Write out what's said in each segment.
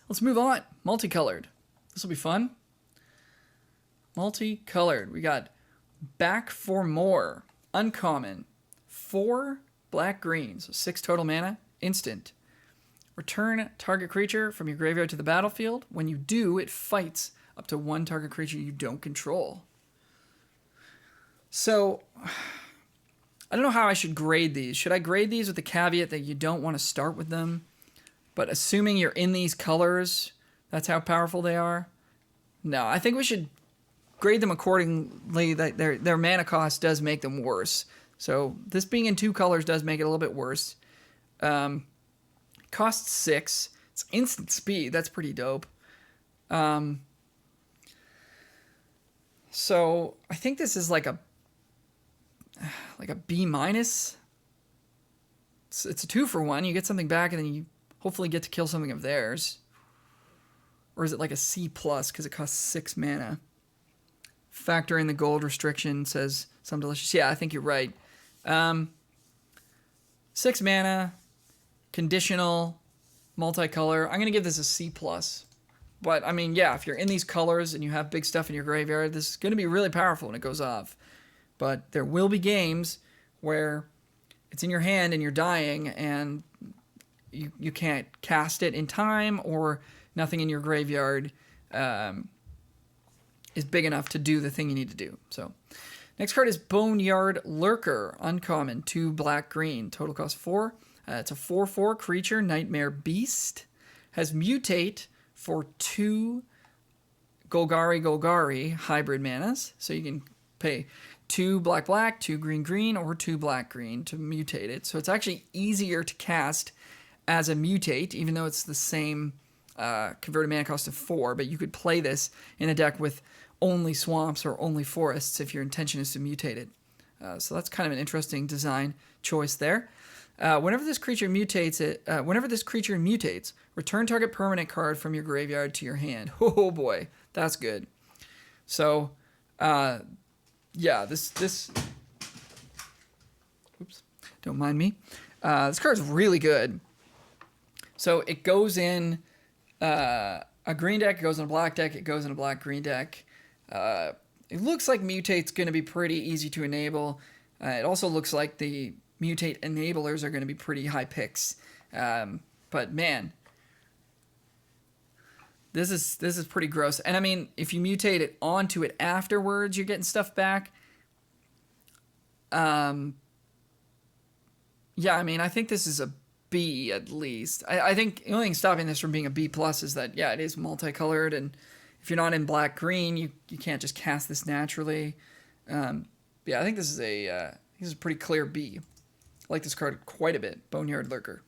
Let's move on. Multicolored. This will be fun. Multicolored. We got Back for More. Uncommon. 4 black greens. So 6 total mana. Instant. Return target creature from your graveyard to the battlefield. When you do, it fights up to 1 target creature you don't control. So, I don't know how I should grade these. Should I grade these with the caveat that you don't want to start with them? But assuming you're in these colors, that's how powerful they are? No, I think we should grade them accordingly. That their mana cost does make them worse. So this being in 2 colors does make it a little bit worse. Costs 6. It's instant speed. That's pretty dope. So I think this is like a B minus. It's a 2-for-1. You get something back, and then you hopefully get to kill something of theirs. Or is it like a C plus because it costs 6 mana? Factor in the gold restriction, says some delicious. Yeah, I think you're right. 6 mana, conditional, multicolor. I'm gonna give this a C plus. But I mean, yeah, if you're in these colors and you have big stuff in your graveyard, this is gonna be really powerful when it goes off. But there will be games where it's in your hand and you're dying and you can't cast it in time, or nothing in your graveyard is big enough to do the thing you need to do. So next card is Boneyard Lurker. Uncommon. 2 black green. Total cost 4. It's a 4/4 creature. Nightmare Beast. Has mutate for 2 Golgari hybrid manas. So you can pay 2 black, 2 green, or 2 black green to mutate it. So it's actually easier to cast as a mutate, even though it's the same converted mana cost of 4. But you could play this in a deck with only swamps or only forests if your intention is to mutate it. So that's kind of an interesting design choice there. Whenever this creature mutates, return target permanent card from your graveyard to your hand. Oh boy, that's good. So, yeah, this. Oops, don't mind me. This card's really good. So it goes in a green deck, it goes in a black deck, it goes in a black-green deck. It looks like mutate's going to be pretty easy to enable. It also looks like the mutate enablers are going to be pretty high picks. But man, this is pretty gross. And I mean, if you mutate it onto it afterwards, you're getting stuff back. Yeah, I mean, I think this is a B at least. I think the only thing stopping this from being a B plus is that, yeah, it is multicolored, and if you're not in black-green, you can't just cast this naturally. Yeah, I think this is a pretty clear B. I like this card quite a bit. Boneyard Lurker.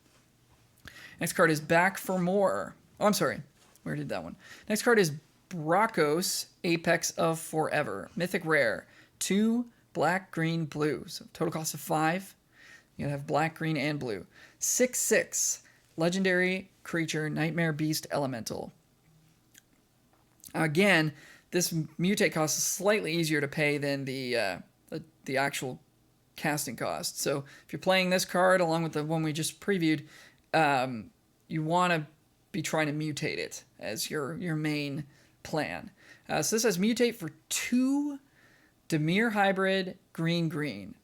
Next card is Back for More. Oh, I'm sorry. Where did that one? Next card is Braccos, Apex of Forever. Mythic Rare. 2 black, green, blue. So total cost of 5. You gotta have black, green, and blue. 6/6. Legendary creature, Nightmare Beast Elemental. Again, this mutate cost is slightly easier to pay than the actual casting cost. So if you're playing this card along with the one we just previewed, you want to be trying to mutate it as your main plan. So this has mutate for 2 Dimir hybrid green.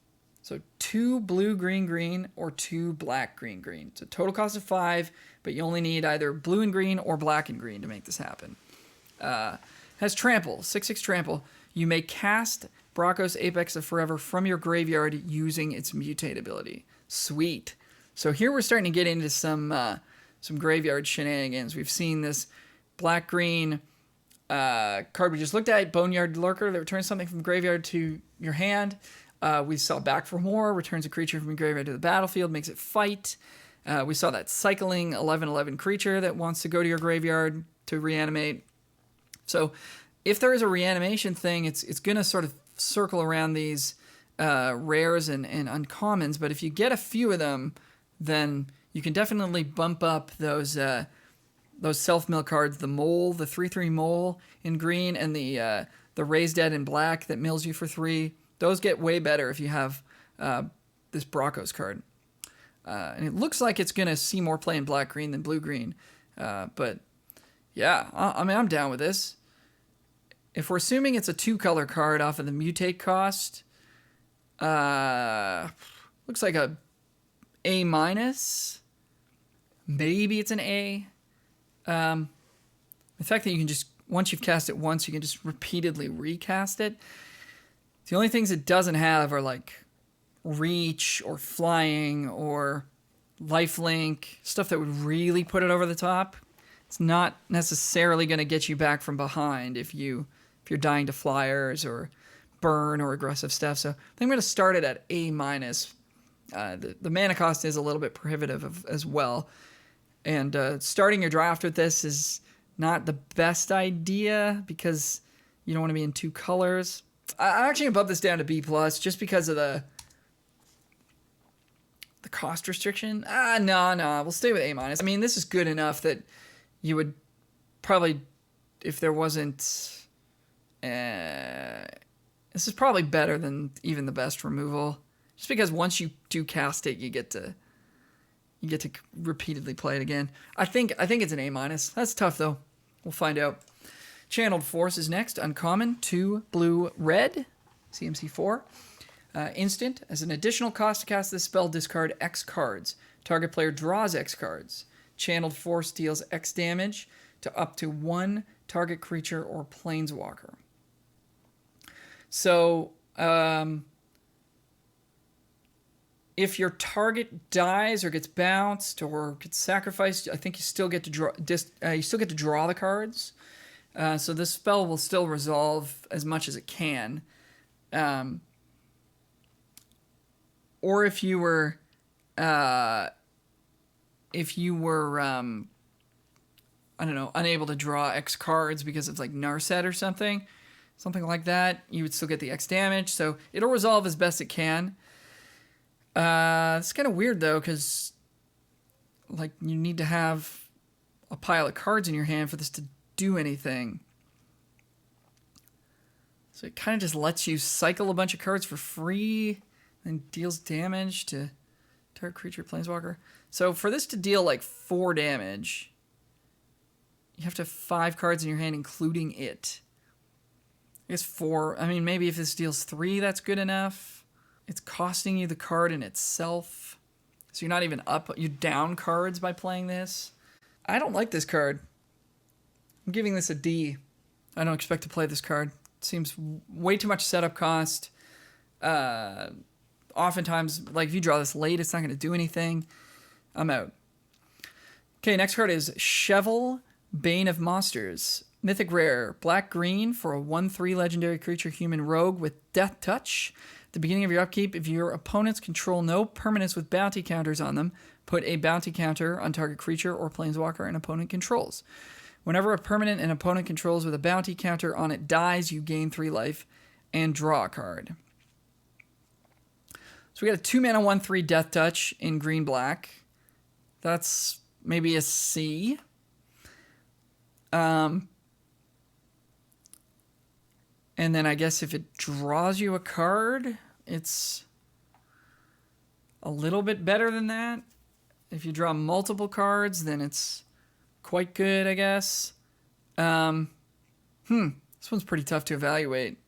So 2 blue green or 2 black green. So total cost of 5, but you only need either blue and green or black and green to make this happen. Has trample, 6/6 trample. You may cast Braccos Apex of Forever from your graveyard using its mutate ability. Sweet. So here we're starting to get into some graveyard shenanigans. We've seen this black-green card we just looked at, Boneyard Lurker, that returns something from graveyard to your hand. We saw Back for More, returns a creature from your graveyard to the battlefield, makes it fight. We saw that cycling 11/11 creature that wants to go to your graveyard to reanimate. So if there is a reanimation thing, it's going to sort of circle around these rares and uncommons. But if you get a few of them, then you can definitely bump up those self-mill cards. The mole, the 3/3 mole in green, and the Raised Dead in black that mills you for 3. Those get way better if you have this Braccos card. And it looks like it's going to see more play in black-green than blue-green. But Yeah, I mean, I'm down with this. If we're assuming it's a 2-color card off of the mutate cost, looks like a A-. Maybe it's an A. The fact that you can just, once you've cast it once, you can just repeatedly recast it. The only things it doesn't have are like reach or flying or lifelink, stuff that would really put it over the top. It's not necessarily going to get you back from behind if you're dying to flyers or burn or aggressive stuff. So I think I'm going to start it at A-. The mana cost is a little bit prohibitive as well. And starting your draft with this is not the best idea because you don't want to be in 2 colors. I'm actually going to bump this down to B+, just because of the cost restriction. No, we'll stay with A-. I mean, this is good enough that you would probably, if there wasn't... this is probably better than even the best removal. Just because once you do cast it, you get to repeatedly play it again. I think it's an A-. That's tough, though. We'll find out. Channeled Force is next. Uncommon, 2 blue red, CMC 4. Instant. As an additional cost to cast this spell, discard X cards. Target player draws X cards. Channeled Force deals X damage to up to 1 target creature or planeswalker. So, if your target dies or gets bounced or gets sacrificed, I think you still get to draw. You still get to draw the cards. So this spell will still resolve as much as it can. Or if you were, I don't know, unable to draw X cards because of like Narset or something like that, you would still get the X damage. So it'll resolve as best it can. It's kind of weird though, because like you need to have a pile of cards in your hand for this to do anything. So it kind of just lets you cycle a bunch of cards for free and deals damage to target creature, planeswalker. So for this to deal like 4 damage, you have to have 5 cards in your hand, including it. I guess 4. I mean, maybe if this deals 3, that's good enough. It's costing you the card in itself. So you're not even up, you're down cards by playing this. I don't like this card. I'm giving this a D. I don't expect to play this card. It seems way too much setup cost. Oftentimes, like if you draw this late, it's not going to do anything. I'm out. Okay, next card is Shovelbane of Monsters. Mythic Rare. Black-green for a 1/3 legendary creature human rogue with Death Touch. At the beginning of your upkeep, if your opponents control no permanents with bounty counters on them, put a bounty counter on target creature or planeswalker an opponent controls. Whenever a permanent an opponent controls with a bounty counter on it dies, you gain 3 life and draw a card. So we got a 2-mana 1/3 Death Touch in green-black. That's maybe a C. And then I guess if it draws you a card, it's a little bit better than that. If you draw multiple cards, then it's quite good, I guess. This one's pretty tough to evaluate.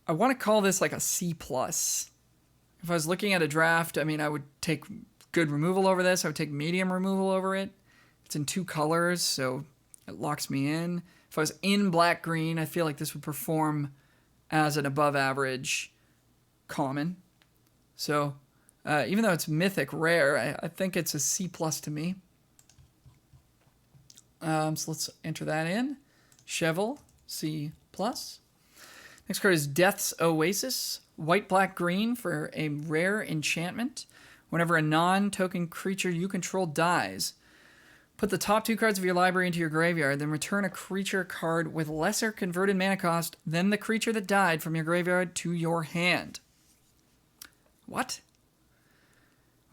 I want to call this like a C+. If I was looking at a draft, I mean, I would take good removal over this. I would take medium removal over it. It's in 2 colors, so it locks me in. If I was in black-green, I feel like this would perform as an above-average common. So even though it's mythic rare, I think it's a C+ to me. So let's enter that in. Shovel, C+. Next card is Death's Oasis. White, black, green for a rare enchantment. Whenever a non-token creature you control dies, put the top 2 cards of your library into your graveyard, then return a creature card with lesser converted mana cost than the creature that died from your graveyard to your hand. What?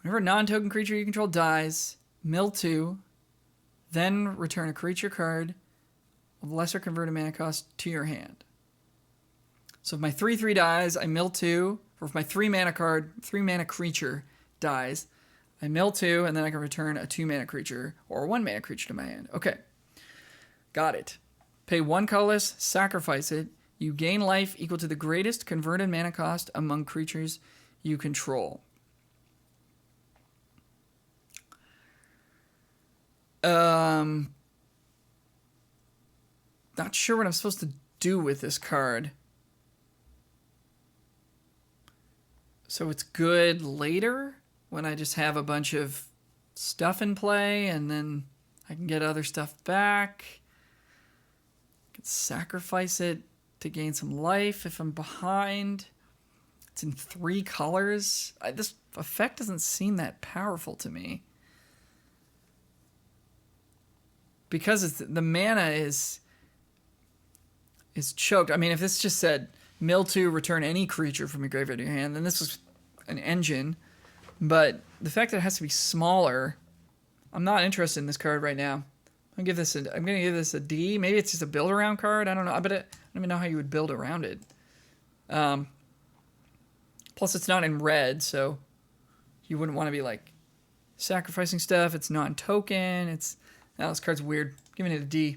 Whenever a non-token creature you control dies, mill 2, then return a creature card of lesser converted mana cost to your hand. So if my 3/3 dies, I mill 2. Or if my 3-mana card, 3-mana creature dies, I mill 2, and then I can return a 2-mana creature or a 1-mana creature to my hand. Okay, Got it. Pay 1 colorless, sacrifice it. You gain life equal to the greatest converted mana cost among creatures you control. Not sure what I'm supposed to do with this card. So it's good later when I just have a bunch of stuff in play and then I can get other stuff back. I can sacrifice it to gain some life if I'm behind. It's in 3 colors. This effect doesn't seem that powerful to me. Because the mana is choked. I mean, if this just said mill 2, return any creature from your graveyard to your hand, then this was an engine. But the fact that it has to be smaller, I'm not interested in this card right now. I'm gonna give this a D. Maybe it's just a build around card. I don't know. I don't even know how you would build around it. Plus, it's not in red, so you wouldn't want to be like sacrificing stuff. It's non-token. This card's weird. Giving it a D.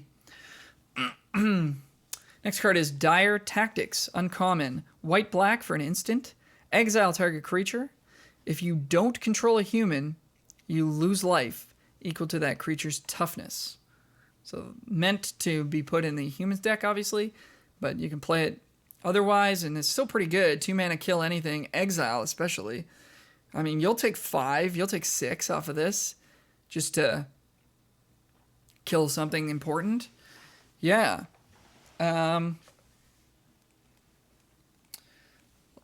Next card is Dire Tactics. Uncommon. White-black for an instant. Exile target creature. If you don't control a human, you lose life equal to that creature's toughness. So meant to be put in the humans deck, obviously, but you can play it otherwise, and it's still pretty good. 2 mana kill anything. Exile, especially. I mean, you'll take 5, you'll take 6 off of this just to kill something important. Yeah.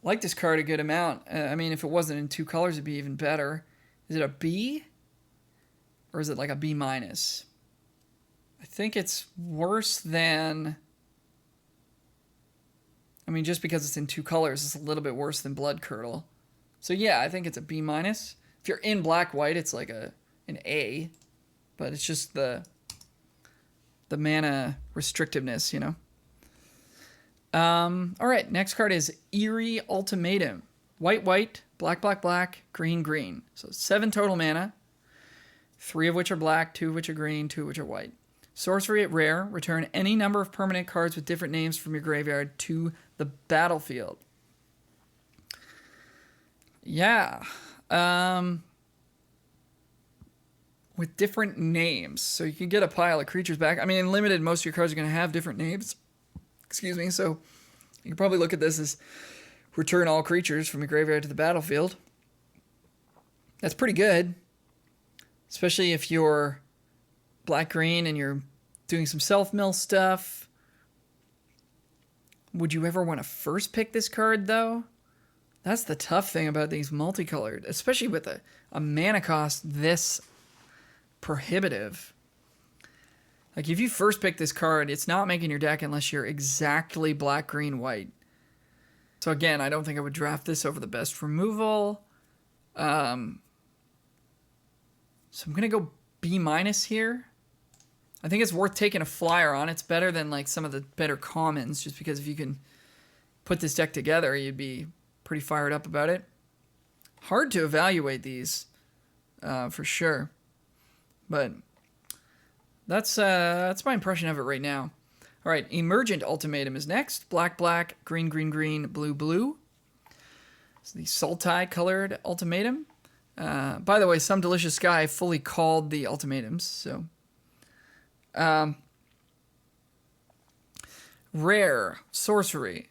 Like this card a good amount. I mean, if it wasn't in 2 colors, it'd be even better. Is it a B? Or is it like a B minus? I think it's worse than... I mean, just because it's in 2 colors, it's a little bit worse than Blood Curdle. So yeah, I think it's a B minus. If you're in black-white, it's like an A. But it's just the mana restrictiveness, you know? All right, next card is Eerie Ultimatum. White, black, green. So 7 total mana. 3 of which are black, 2 of which are green, 2 of which are white. Sorcery at rare. Return any number of permanent cards with different names from your graveyard to the battlefield. Yeah. With different names. So you can get a pile of creatures back. I mean, in limited, most of your cards are going to have different names. Excuse me. So you can probably look at this as return all creatures from your graveyard to the battlefield. That's pretty good. Especially if you're black-green and you're doing some self-mill stuff. Would you ever want to first pick this card, though? That's the tough thing about these multicolored, especially with a mana cost this prohibitive. Like, if you first pick this card, it's not making your deck unless you're exactly black, green, white. So again, I don't think I would draft this over the best removal. So I'm going to go B minus here. I think it's worth taking a flyer on. It's better than like some of the better commons, just because if you can put this deck together, you'd be pretty fired up about it. Hard to evaluate these, for sure. But that's my impression of it right now. All right, Emergent Ultimatum is next. Black, green, blue. It's the Sultai colored Ultimatum. By the way, Some Delicious Sky fully called the ultimatums, so. Rare. Sorcery.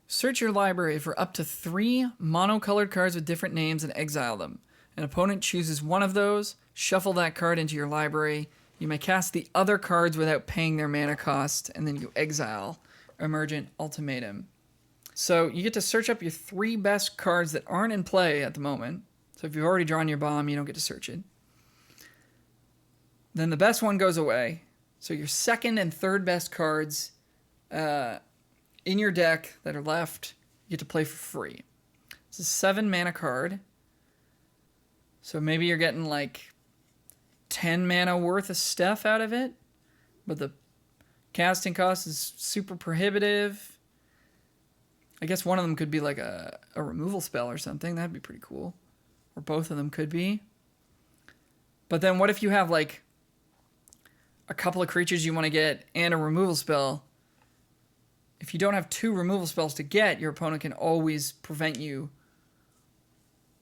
Search your library for up to 3 monocolored cards with different names and exile them. An opponent chooses one of those, shuffle that card into your library. You may cast the other cards without paying their mana cost, and then you exile Emergent Ultimatum. So you get to search up your 3 best cards that aren't in play at the moment. So if you've already drawn your bomb, you don't get to search it. Then the best one goes away. So your second and third best cards in your deck that are left, you get to play for free. It's a 7 mana card. So maybe you're getting like 10 mana worth of stuff out of it. But the casting cost is super prohibitive. I guess one of them could be like a removal spell or something. That'd be pretty cool. Or both of them could be. But then what if you have like a couple of creatures you want to get and a removal spell, if you don't have 2 removal spells to get, your opponent can always prevent you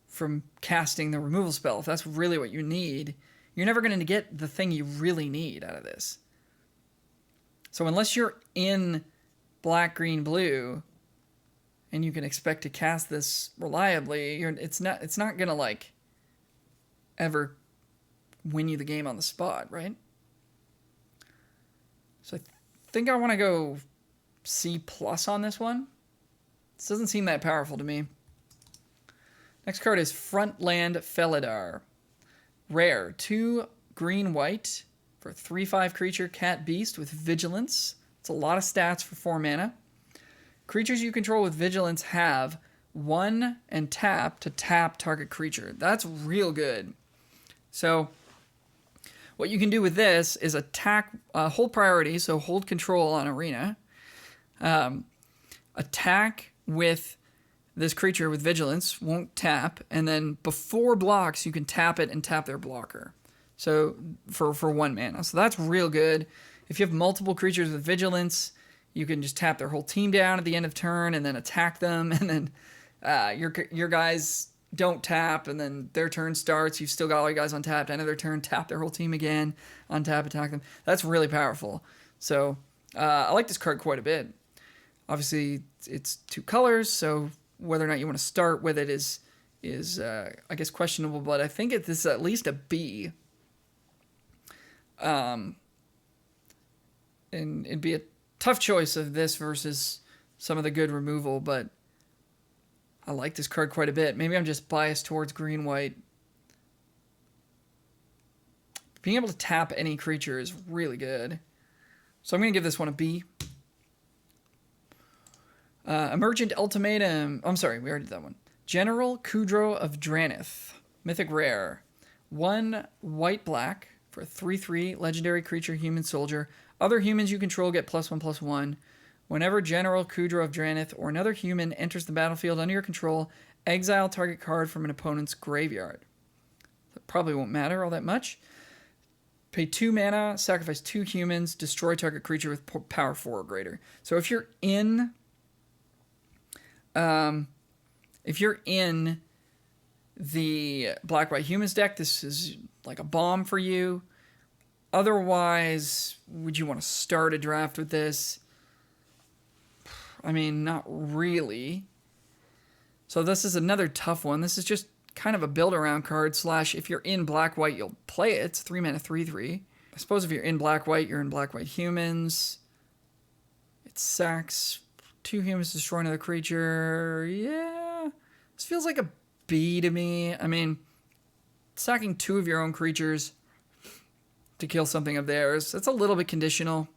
from casting the removal spell. If that's really what you need, you're never going to get the thing you really need out of this. So unless you're in black, green, blue, and you can expect to cast this reliably, it's not going to, like, ever win you the game on the spot, right? So I think I want to go C+ on this one. This doesn't seem that powerful to me. Next card is Frontland Felidar. Rare. 2 green-white for a 3/5 creature cat beast with vigilance. It's a lot of stats for 4 mana. Creatures you control with vigilance have 1 and tap to tap target creature. That's real good. So what you can do with this is attack, hold priority, so hold control on arena. Attack with this creature with vigilance, won't tap, and then before blocks you can tap it and tap their blocker. So for 1 mana. So that's real good. If you have multiple creatures with vigilance, you can just tap their whole team down at the end of turn and then attack them, and then your guys don't tap, and then their turn starts. You've still got all your guys on tap. End of their turn, tap their whole team again, untap, attack them. That's really powerful. So I like this card quite a bit. Obviously, it's 2 colors, so whether or not you want to start with it is I guess questionable, but I think this is at least a B. And it'd be a tough choice of this versus some of the good removal, but I like this card quite a bit. Maybe I'm just biased towards green-white. Being able to tap any creature is really good. So I'm going to give this one a B. Emergent Ultimatum. I'm sorry, we already did that one. General Kudro of Dranith. Mythic Rare. 1 white-black for a 3/3 legendary creature human soldier. Other humans you control get +1/+1. Whenever General Kudro of Dranith or another human enters the battlefield under your control, exile target card from an opponent's graveyard. That probably won't matter all that much. Pay 2 mana, sacrifice 2 humans, destroy target creature with power 4 or greater. So if you're in the black-white humans deck, this is like a bomb for you. Otherwise, would you want to start a draft with this? I mean, not really. So this is another tough one. This is just kind of a build-around card / if you're in black-white, you'll play it. It's 3 mana, 3/3. I suppose if you're in black-white, you're in black-white humans. It sacks 2 humans to destroy another creature. Yeah. This feels like a B to me. I mean, sacking 2 of your own creatures to kill something of theirs, that's a little bit conditional.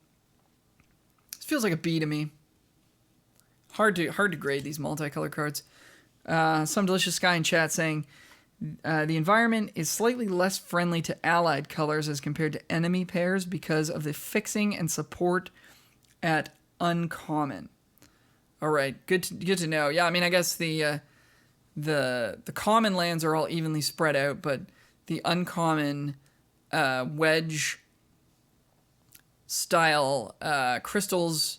This feels like a B to me. Hard to grade these multicolor cards. Some delicious guy in chat saying the environment is slightly less friendly to allied colors as compared to enemy pairs because of the fixing and support at uncommon. All right, good to know. Yeah, I mean, I guess the common lands are all evenly spread out, but the uncommon wedge style crystals,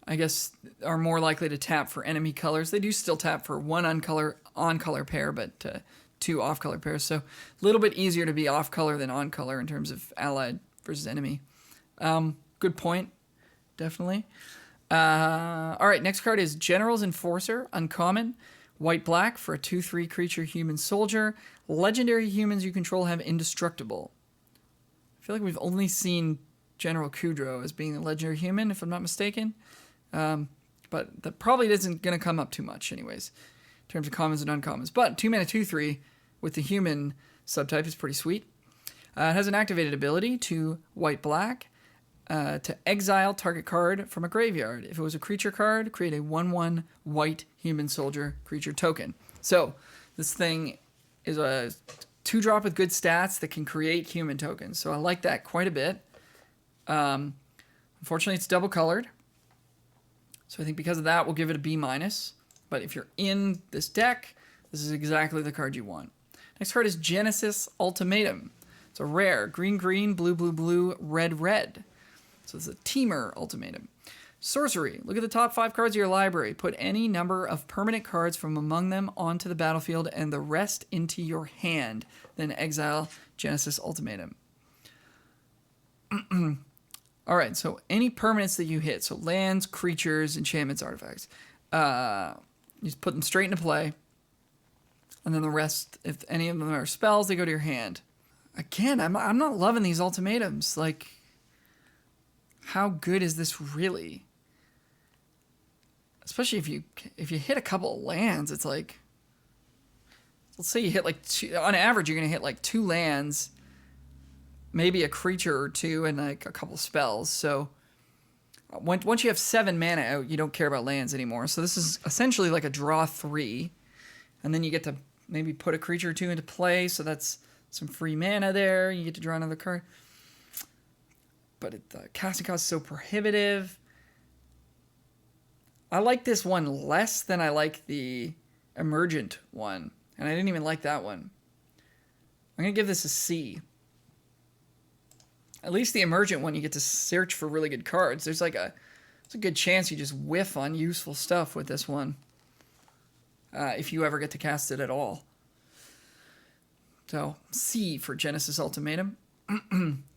I guess, are more likely to tap for enemy colors. They do still tap for 1 on-color pair, but 2 off-color pairs. So a little bit easier to be off-color than on-color in terms of allied versus enemy. Good point, definitely. All right, next card is General's Enforcer, uncommon, white-black for a 2/3 creature human soldier. Legendary humans you control have indestructible. I feel like we've only seen General Kudro as being a legendary human, if I'm not mistaken. But that probably isn't going to come up too much anyways, in terms of commons and uncommons. But 2 mana, 2/3 with the human subtype is pretty sweet. It has an activated ability to white-black to exile target card from a graveyard. If it was a creature card, create a 1/1 white human soldier creature token. So this thing is a 2-drop with good stats that can create human tokens. So I like that quite a bit. Unfortunately, it's double-colored. So I think because of that, we'll give it a B-. But if you're in this deck, this is exactly the card you want. Next card is Genesis Ultimatum. It's a rare. Green, green, blue, blue, blue, red, red. So it's a teamer ultimatum. Sorcery. Look at the top 5 cards of your library. Put any number of permanent cards from among them onto the battlefield and the rest into your hand. Then exile Genesis Ultimatum. All right, so any permanents that you hit, so lands, creatures, enchantments, artifacts, you just put them straight into play. And then the rest, if any of them are spells, they go to your hand. Again, I'm not loving these ultimatums. Like, how good is this really? Especially if you hit a couple of lands, it's like, let's say you hit like on average, you're gonna hit like 2 lands, maybe a creature or 2, and like a couple spells. So once you have 7 mana out, you don't care about lands anymore. So this is essentially like a draw 3, and then you get to maybe put a creature or 2 into play. So that's some free mana there. You get to draw another card. But the casting cost is so prohibitive. I like this one less than I like the Emergent one. And I didn't even like that one. I'm going to give this a C. At least the Emergent one, you get to search for really good cards. There's a good chance you just whiff on useful stuff with this one. If you ever get to cast it at all. So, C for Genesis Ultimatum.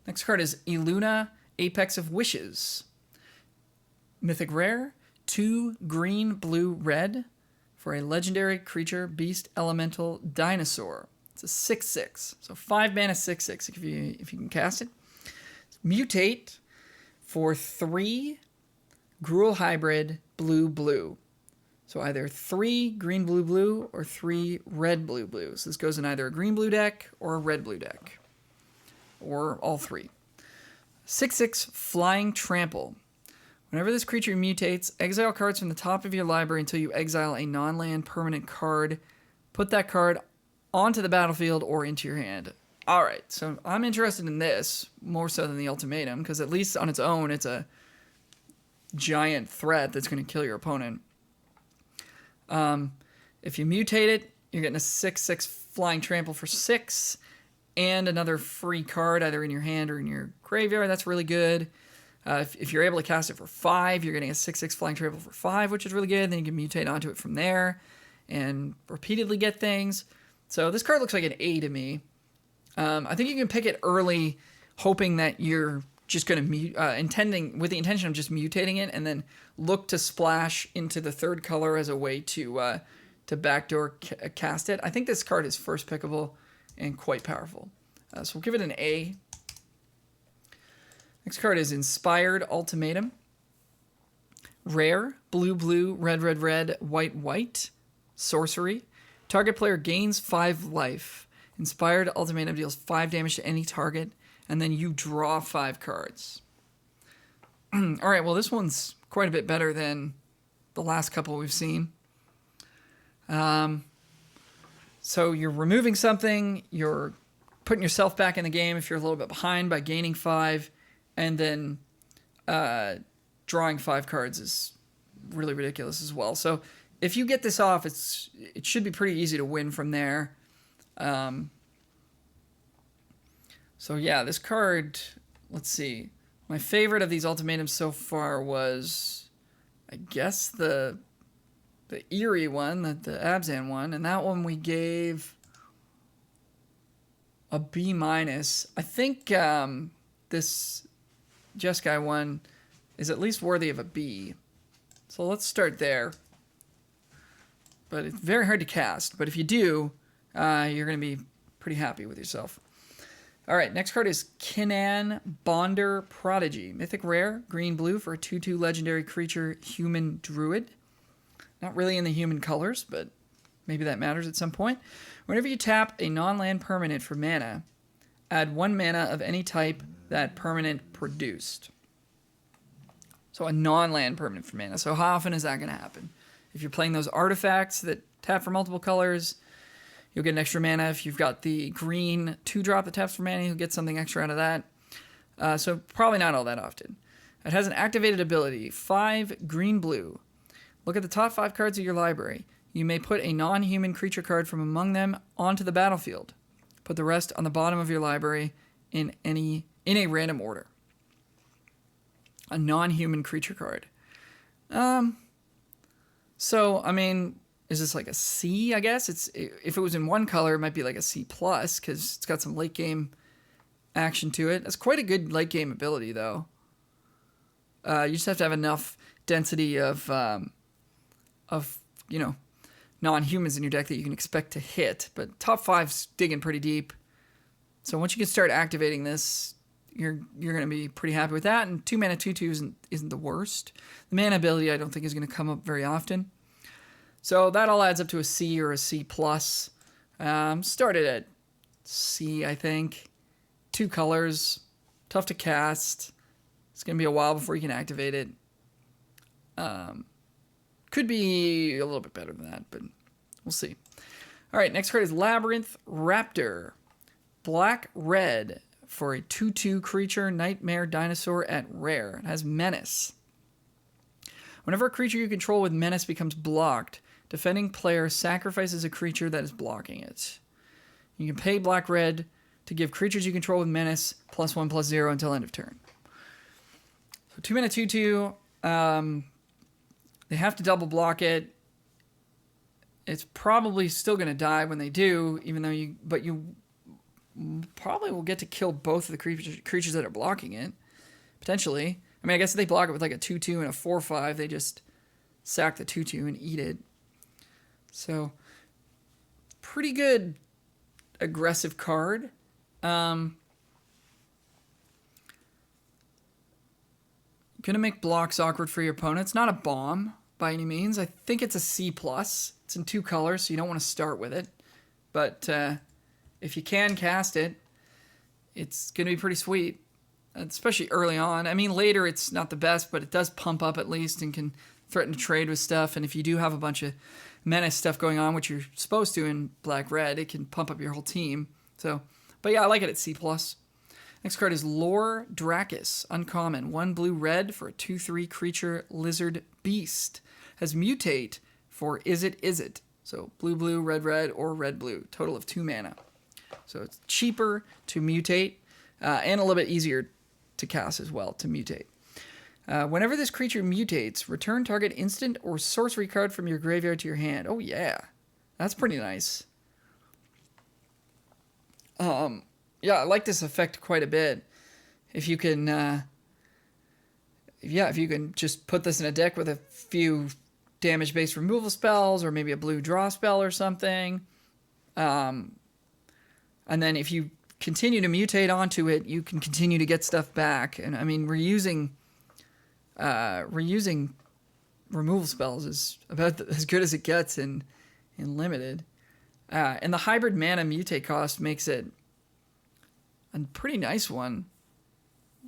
Next card is Iluna, Apex of Wishes. Mythic Rare, 2 green, blue, red for a legendary creature, beast, elemental, dinosaur. It's a 6/6. So 5 mana 6/6 if you can cast it. Mutate for 3 Gruul Hybrid, blue, blue. So either 3 green, blue, blue or 3 red, blue, blue. So this goes in either a green, blue deck or a red, blue deck. Or all 3. 6/6 Flying Trample. Whenever this creature mutates, exile cards from the top of your library until you exile a non-land permanent card. Put that card onto the battlefield or into your hand. All right, so I'm interested in this more so than the ultimatum, because at least on its own, it's a giant threat that's going to kill your opponent. If you mutate it, you're getting a 6/6 Flying Trample for 6, and another free card either in your hand or in your graveyard. That's really good. If you're able to cast it for 5, you're getting a 6/6 Flying Trample for 5, which is really good. Then you can mutate onto it from there and repeatedly get things. So this card looks like an A to me. I think you can pick it early, hoping that you're just going to with the intention of just mutating it, and then look to splash into the 3rd color as a way to backdoor cast it. I think this card is first pickable and quite powerful. So we'll give it an A. Next card is Inspired Ultimatum. Rare, blue, blue, red, red, red, white, white. Sorcery. Target player gains 5 life. Inspired Ultimatum deals 5 damage to any target, and then you draw 5 cards. All right, well, this one's quite a bit better than the last couple we've seen. So you're removing something, you're putting yourself back in the game if you're a little bit behind by gaining 5, and then drawing 5 cards is really ridiculous as well. So if you get this off, it should be pretty easy to win from there. So yeah, this card, let's see. My favorite of these ultimatums so far was, I guess, the Eerie one, the Abzan one, and that one we gave a B-. I think this Jeskai one is at least worthy of a B. So let's start there. But it's very hard to cast, but if you do, you're going to be pretty happy with yourself. All right, next card is Kinan Bonder Prodigy. Mythic Rare, green-blue for a 2/2 legendary creature, human druid. Not really in the human colors, but maybe that matters at some point. Whenever you tap a non-land permanent for mana, add 1 mana of any type that permanent produced. So a non-land permanent for mana. So how often is that going to happen? If you're playing those artifacts that tap for multiple colors, you'll get an extra mana. If you've got the green 2-drop that taps for mana, you'll get something extra out of that. So probably not all that often. It has an activated ability, 5 green-blue. Look at the top 5 cards of your library. You may put a non-human creature card from among them onto the battlefield. Put the rest on the bottom of your library in a random order. A non-human creature card. So I mean, is this like a C? I guess if it was in one color, it might be like a C plus because it's got some late game action to it. That's quite a good late game ability, though. You just have to have enough density of non-humans in your deck that you can expect to hit. But top 5's digging pretty deep. So once you can start activating this, you're going to be pretty happy with that. And 2 mana 2/2 isn't the worst. The mana ability I don't think is going to come up very often. So that all adds up to a C or a C plus. Started at C, I think. 2 colors, tough to cast. It's going to be a while before you can activate it. Could be a little bit better than that, but we'll see. All right, next card is Labyrinth Raptor. Black-red for a 2/2 creature, nightmare dinosaur at rare. It has menace. Whenever a creature you control with menace becomes blocked, defending player sacrifices a creature that is blocking it. You can pay black-red to give creatures you control with menace +1/+0 until end of turn. So 2 mana 2/2. They have to double block it. It's probably still going to die when they do, even though you probably will get to kill both of the creatures that are blocking it. Potentially. I mean, I guess if they block it with like a 2/2 and a 4/5, they just sack the 2/2 and eat it. So, pretty good aggressive card. Gonna make blocks awkward for your opponents. Not a bomb by any means. I think it's a C plus. It's in 2 colors, so you don't want to start with it. But if you can cast it, it's gonna be pretty sweet, especially early on. I mean, later it's not the best, but it does pump up at least and can threaten to trade with stuff. And if you do have a bunch of menace stuff going on, which you're supposed to in black-red, it can pump up your whole team. So, but yeah, I like it at C plus. Next card is Lore Braccos, uncommon. 1 blue-red for a 2/3 creature lizard beast. Has mutate for is it. So blue-blue, red-red, or red-blue. Total of 2 mana. So it's cheaper to mutate and a little bit easier to cast as well, to mutate. Whenever this creature mutates, return target instant or sorcery card from your graveyard to your hand. Oh yeah, that's pretty nice. Yeah, I like this effect quite a bit. If you can, if you can just put this in a deck with a few damage-based removal spells, or maybe a blue draw spell or something, and then if you continue to mutate onto it, you can continue to get stuff back. And I mean, reusing removal spells is about as good as it gets in limited. And the hybrid mana mutate cost makes it a pretty nice one.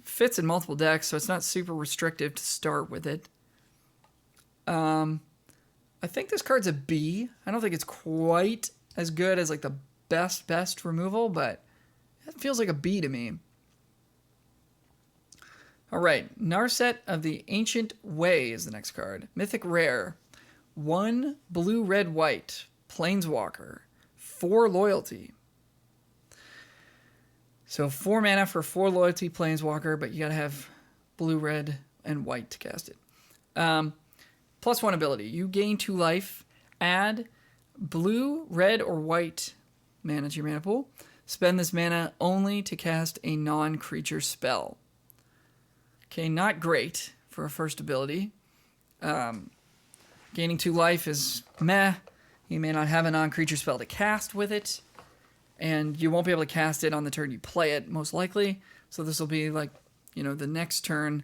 Fits in multiple decks, so it's not super restrictive to start with it. I think this card's a B. I don't think it's quite as good as like the best removal, but it feels like a B to me. All right, Lair of the Ancient Way is the next card. Mythic Rare. 1 blue, red, white. Planeswalker. 4 loyalty. So 4 mana for 4 loyalty Planeswalker, but you gotta have blue, red, and white to cast it. +1 ability. You gain 2 life. Add blue, red, or white mana to your mana pool. Spend this mana only to cast a non-creature spell. Okay, not great for a first ability. Gaining 2 life is meh. You may not have a non-creature spell to cast with it, and you won't be able to cast it on the turn you play it, most likely. So this will be like, the next turn,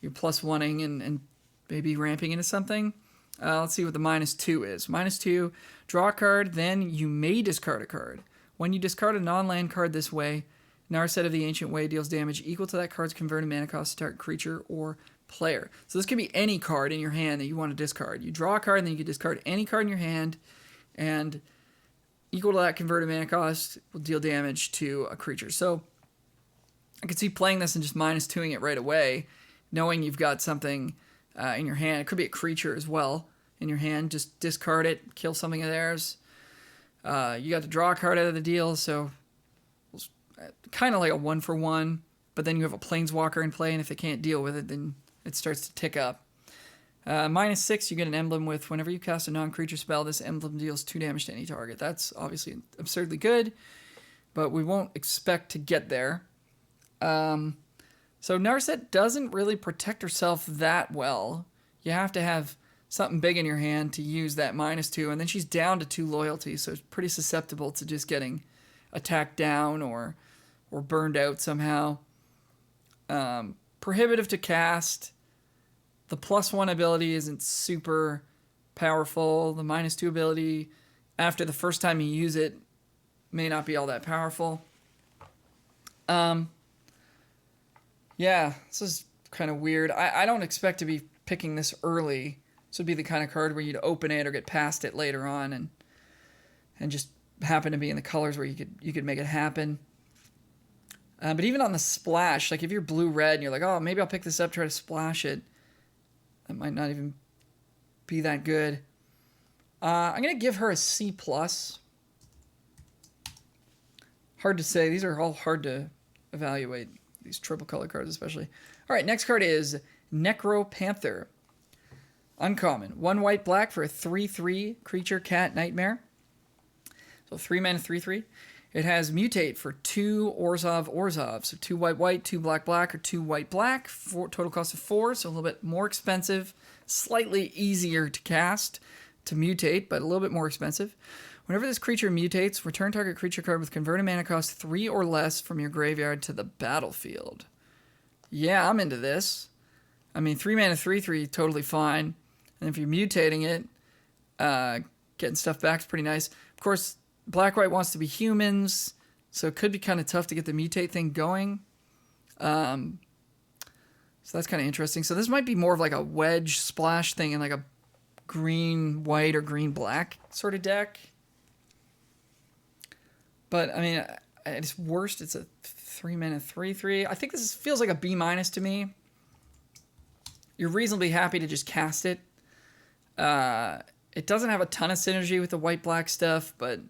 you're +1ing and maybe ramping into something. Let's see what the -2 is. -2, draw a card, then you may discard a card. When you discard a non-land card this way, Lair of the Ancient Way deals damage equal to that card's converted mana cost to target creature or player. So this could be any card in your hand that you want to discard. You draw a card, and then you can discard any card in your hand, and equal to that converted mana cost will deal damage to a creature. So I could see playing this and just -2ing it right away, knowing you've got something in your hand. It could be a creature as well in your hand. Just discard it, kill something of theirs. You got to draw a card out of the deal, so kind of like a 1-for-1, but then you have a Planeswalker in play, and if they can't deal with it, then it starts to tick up. -6, you get an emblem with whenever you cast a non-creature spell, this emblem deals 2 damage to any target. That's obviously absurdly good, but we won't expect to get there. So Narset doesn't really protect herself that well. You have to have something big in your hand to use that -2, and then she's down to 2 loyalty, so it's pretty susceptible to just getting attacked down or burned out somehow. Prohibitive to cast. The +1 ability isn't super powerful. The -2 ability, after the first time you use it, may not be all that powerful. Yeah, this is kind of weird. I don't expect to be picking this early. This would be the kind of card where you'd open it or get past it later on and just happen to be in the colors where you could make it happen. But even on the splash, like if you're blue-red and you're like, oh, maybe I'll pick this up, try to splash it, that might not even be that good. I'm going to give her a C+. Hard to say. These are all hard to evaluate, these triple color cards especially. All right, next card is Necropanther. Uncommon. 1 white-black for a 3/3 creature cat nightmare. So 3 mana, 3/3. It has mutate for 2 Orzhov. So 2 white-white, 2 black-black, or 2 white-black. Total cost of 4, so a little bit more expensive. Slightly easier to cast, to mutate, but a little bit more expensive. Whenever this creature mutates, return target creature card with converted mana cost 3 or less from your graveyard to the battlefield. Yeah, I'm into this. I mean, 3 mana, 3/3, totally fine. And if you're mutating it, getting stuff back is pretty nice. Of course, Black-White wants to be humans, so it could be kind of tough to get the mutate thing going. So that's kind of interesting. So this might be more of like a wedge splash thing in like a green-white or green-black sort of deck. But, I mean, at its worst, it's a 3 mana, 3/3. I think this feels like a B- to me. You're reasonably happy to just cast it. It doesn't have a ton of synergy with the white-black stuff, but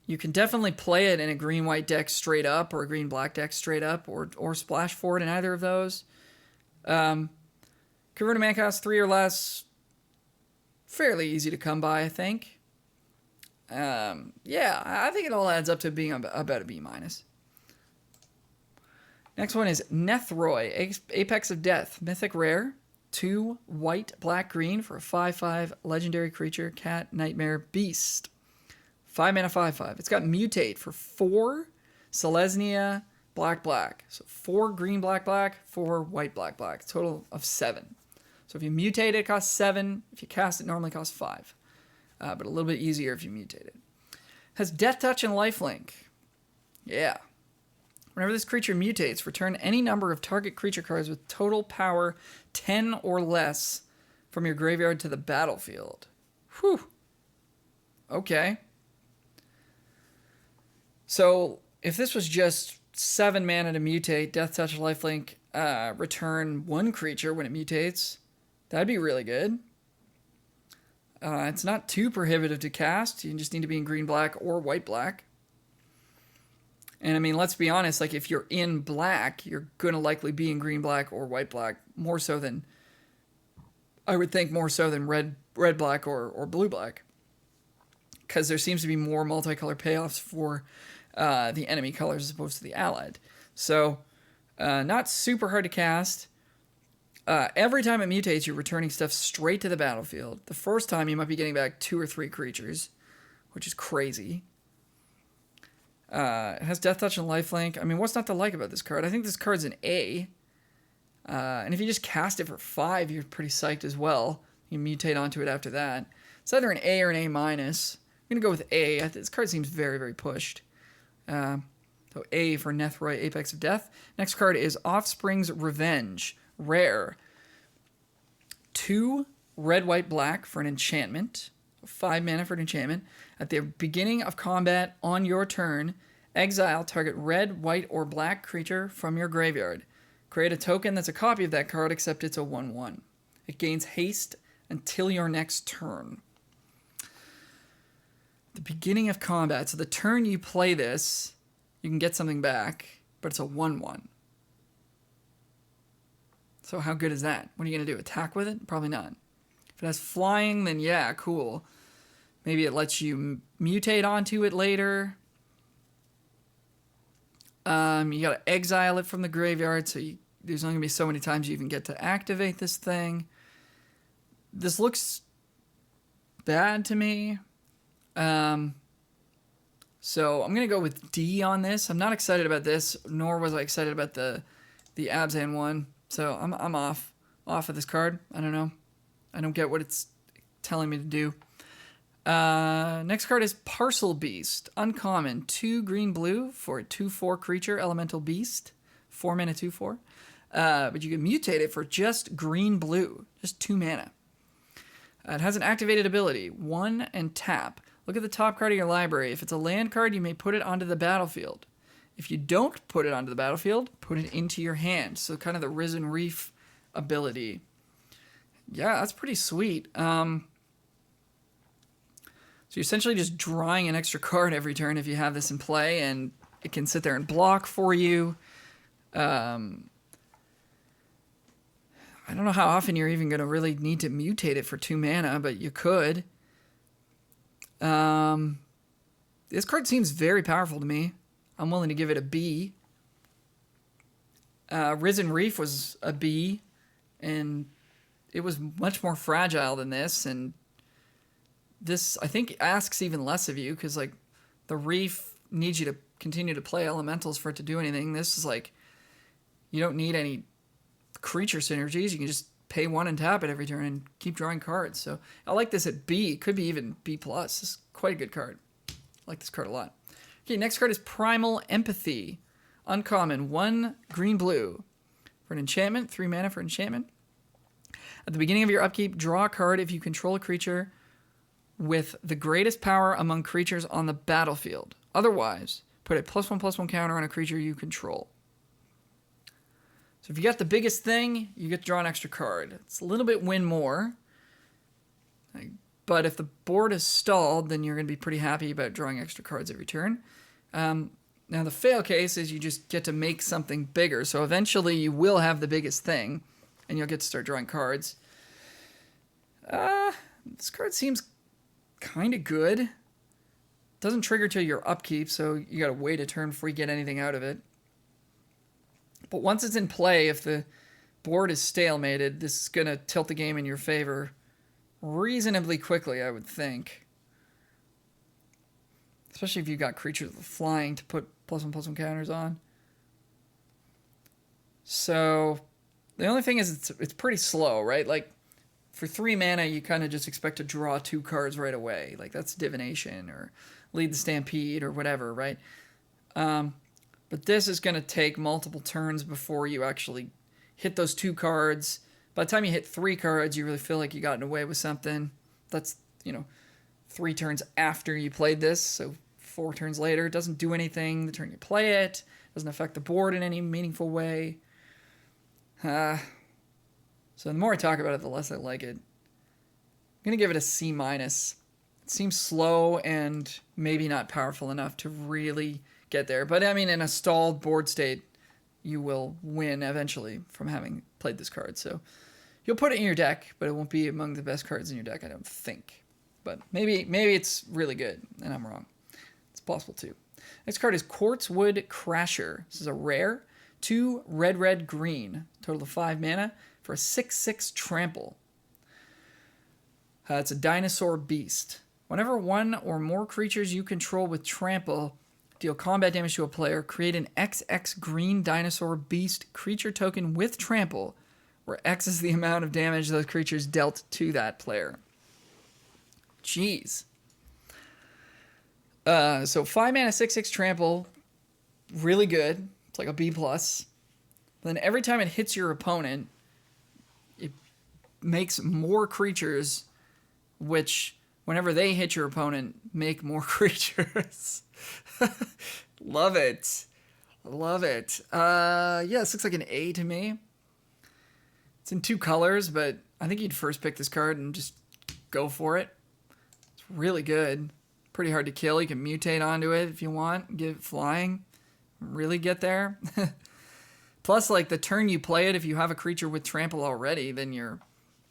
you can definitely play it in a green-white deck straight up or a green-black deck straight up or splash for it in either of those. Converted mana cost 3 or less. Fairly easy to come by, I think. Yeah, I think it all adds up to being about a B-. Next one is Nethroi, Apex of Death, Mythic Rare, 2 white, black, green for a 5/5 legendary creature, cat, nightmare, beast. 5 mana, 5/5. It's got mutate for 4 Selesnya, black. So 4 green, black, 4 white, black. Total of 7. So if you mutate it, it costs 7. If you cast it, normally costs 5. But a little bit easier if you mutate it. Has Death Touch and Lifelink. Yeah. Whenever this creature mutates, return any number of target creature cards with total power 10 or less from your graveyard to the battlefield. Whew. Okay. So, if this was just 7 mana to mutate, Death Touch, Lifelink, return 1 creature when it mutates, that'd be really good. It's not too prohibitive to cast. You just need to be in green-black or white-black. And I mean, let's be honest, like if you're in black, you're going to likely be in green-black or white-black, more so than, I would think more so than red-black or blue-black. Because there seems to be more multicolor payoffs for the enemy colors as opposed to the allied. So, not super hard to cast. Every time it mutates, you're returning stuff straight to the battlefield. The first time, you might be getting back 2 or 3 creatures, which is crazy. It has Death Touch and Lifelink. I mean, what's not to like about this card? I think this card's an A. And if you just cast it for 5, you're pretty psyched as well. You mutate onto it after that. It's either an A or an A-. I'm going to go with A. This card seems very, very pushed. So A for Nethroi, Apex of Death. Next card is Offspring's Revenge. Rare. 2 red, white, black for an enchantment. 5 mana for an enchantment. At the beginning of combat on your turn, exile target red, white, or black creature from your graveyard. Create a token that's a copy of that card, except it's a 1/1. It gains haste until your next turn. The beginning of combat. So the turn you play this, you can get something back, but it's a 1/1. So how good is that? What are you going to do? Attack with it? Probably not. If it has flying, then yeah, cool. Maybe it lets you mutate onto it later. You got to exile it from the graveyard, so there's only going to be so many times you even get to activate this thing. This looks bad to me. So I'm going to go with D on this. I'm not excited about this, nor was I excited about the Abzan one. So I'm off of this card. I don't know. I don't get what it's telling me to do. Next card is Parcel Beast. Uncommon. 2 green-blue for a 2/4 creature, elemental beast. 4 mana, 2/4. But you can mutate it for just green-blue. Just 2 mana. It has an activated ability. 1 and tap. Look at the top card of your library. If it's a land card, you may put it onto the battlefield. If you don't put it onto the battlefield, put it into your hand. So kind of the Risen Reef ability. Yeah, that's pretty sweet. So you're essentially just drawing an extra card every turn if you have this in play, and it can sit there and block for you. I don't know how often you're even going to really need to mutate it for 2 mana, but you could. This card seems very powerful to me. I'm willing to give it a B. Risen Reef was a B, and it was much more fragile than this, and this, I think, asks even less of you, because, like, the Reef needs you to continue to play elementals for it to do anything. This is, like, you don't need any creature synergies. You can just pay 1 and tap it every turn and keep drawing cards. So I like this at B. It could be even B+. This is quite a good card. I like this card a lot. Okay, next card is Primal Empathy. Uncommon. 1 green-blue for an enchantment. 3 mana for enchantment. At the beginning of your upkeep, draw a card if you control a creature with the greatest power among creatures on the battlefield. Otherwise, put a +1/+1 counter on a creature you control. So if you got the biggest thing, you get to draw an extra card. It's a little bit win more. But if the board is stalled, then you're going to be pretty happy about drawing extra cards every turn. Now, the fail case is you just get to make something bigger. So eventually you will have the biggest thing, and you'll get to start drawing cards. This card seems kind of good. Doesn't trigger till your upkeep, so you got to wait a turn before you get anything out of it. But once it's in play, if the board is stalemated, this is going to tilt the game in your favor reasonably quickly, I would think. Especially if you've got creatures with flying to put +1/+1 counters on. So the only thing is it's pretty slow, right? Like, for 3 mana, you kind of just expect to draw 2 cards right away. Like, that's Divination or Lead the Stampede or whatever, right? But this is going to take multiple turns before you actually hit those 2 cards. By the time you hit 3 cards, you really feel like you gotten away with something. That's, 3 turns after you played this, so 4 turns later. It doesn't do anything the turn you play it. It doesn't affect the board in any meaningful way. So the more I talk about it, the less I like it. I'm going to give it a C-. It seems slow and maybe not powerful enough to really get there. But, I mean, in a stalled board state, you will win eventually from having played this card. So you'll put it in your deck, but it won't be among the best cards in your deck, I don't think. But maybe it's really good, and I'm wrong. It's possible, too. Next card is Quartzwood Crasher. This is a rare. 2 red, green. Total of 5 mana for a 6/6 trample. It's a dinosaur beast. Whenever 1 or more creatures you control with trample deal combat damage to a player, create an XX green dinosaur beast creature token with trample, where X is the amount of damage those creatures dealt to that player. Jeez. So 5 mana, 6/6 trample, really good. It's like a B+. Then every time it hits your opponent, it makes more creatures, which, whenever they hit your opponent, make more creatures. Love it. Love it. Yeah, this looks like an A to me. It's in 2 colors, but I think you'd first pick this card and just go for it. It's really good. Pretty hard to kill. You can mutate onto it if you want. Get it flying. really get there. Plus, like, the turn you play it, if you have a creature with trample already, then you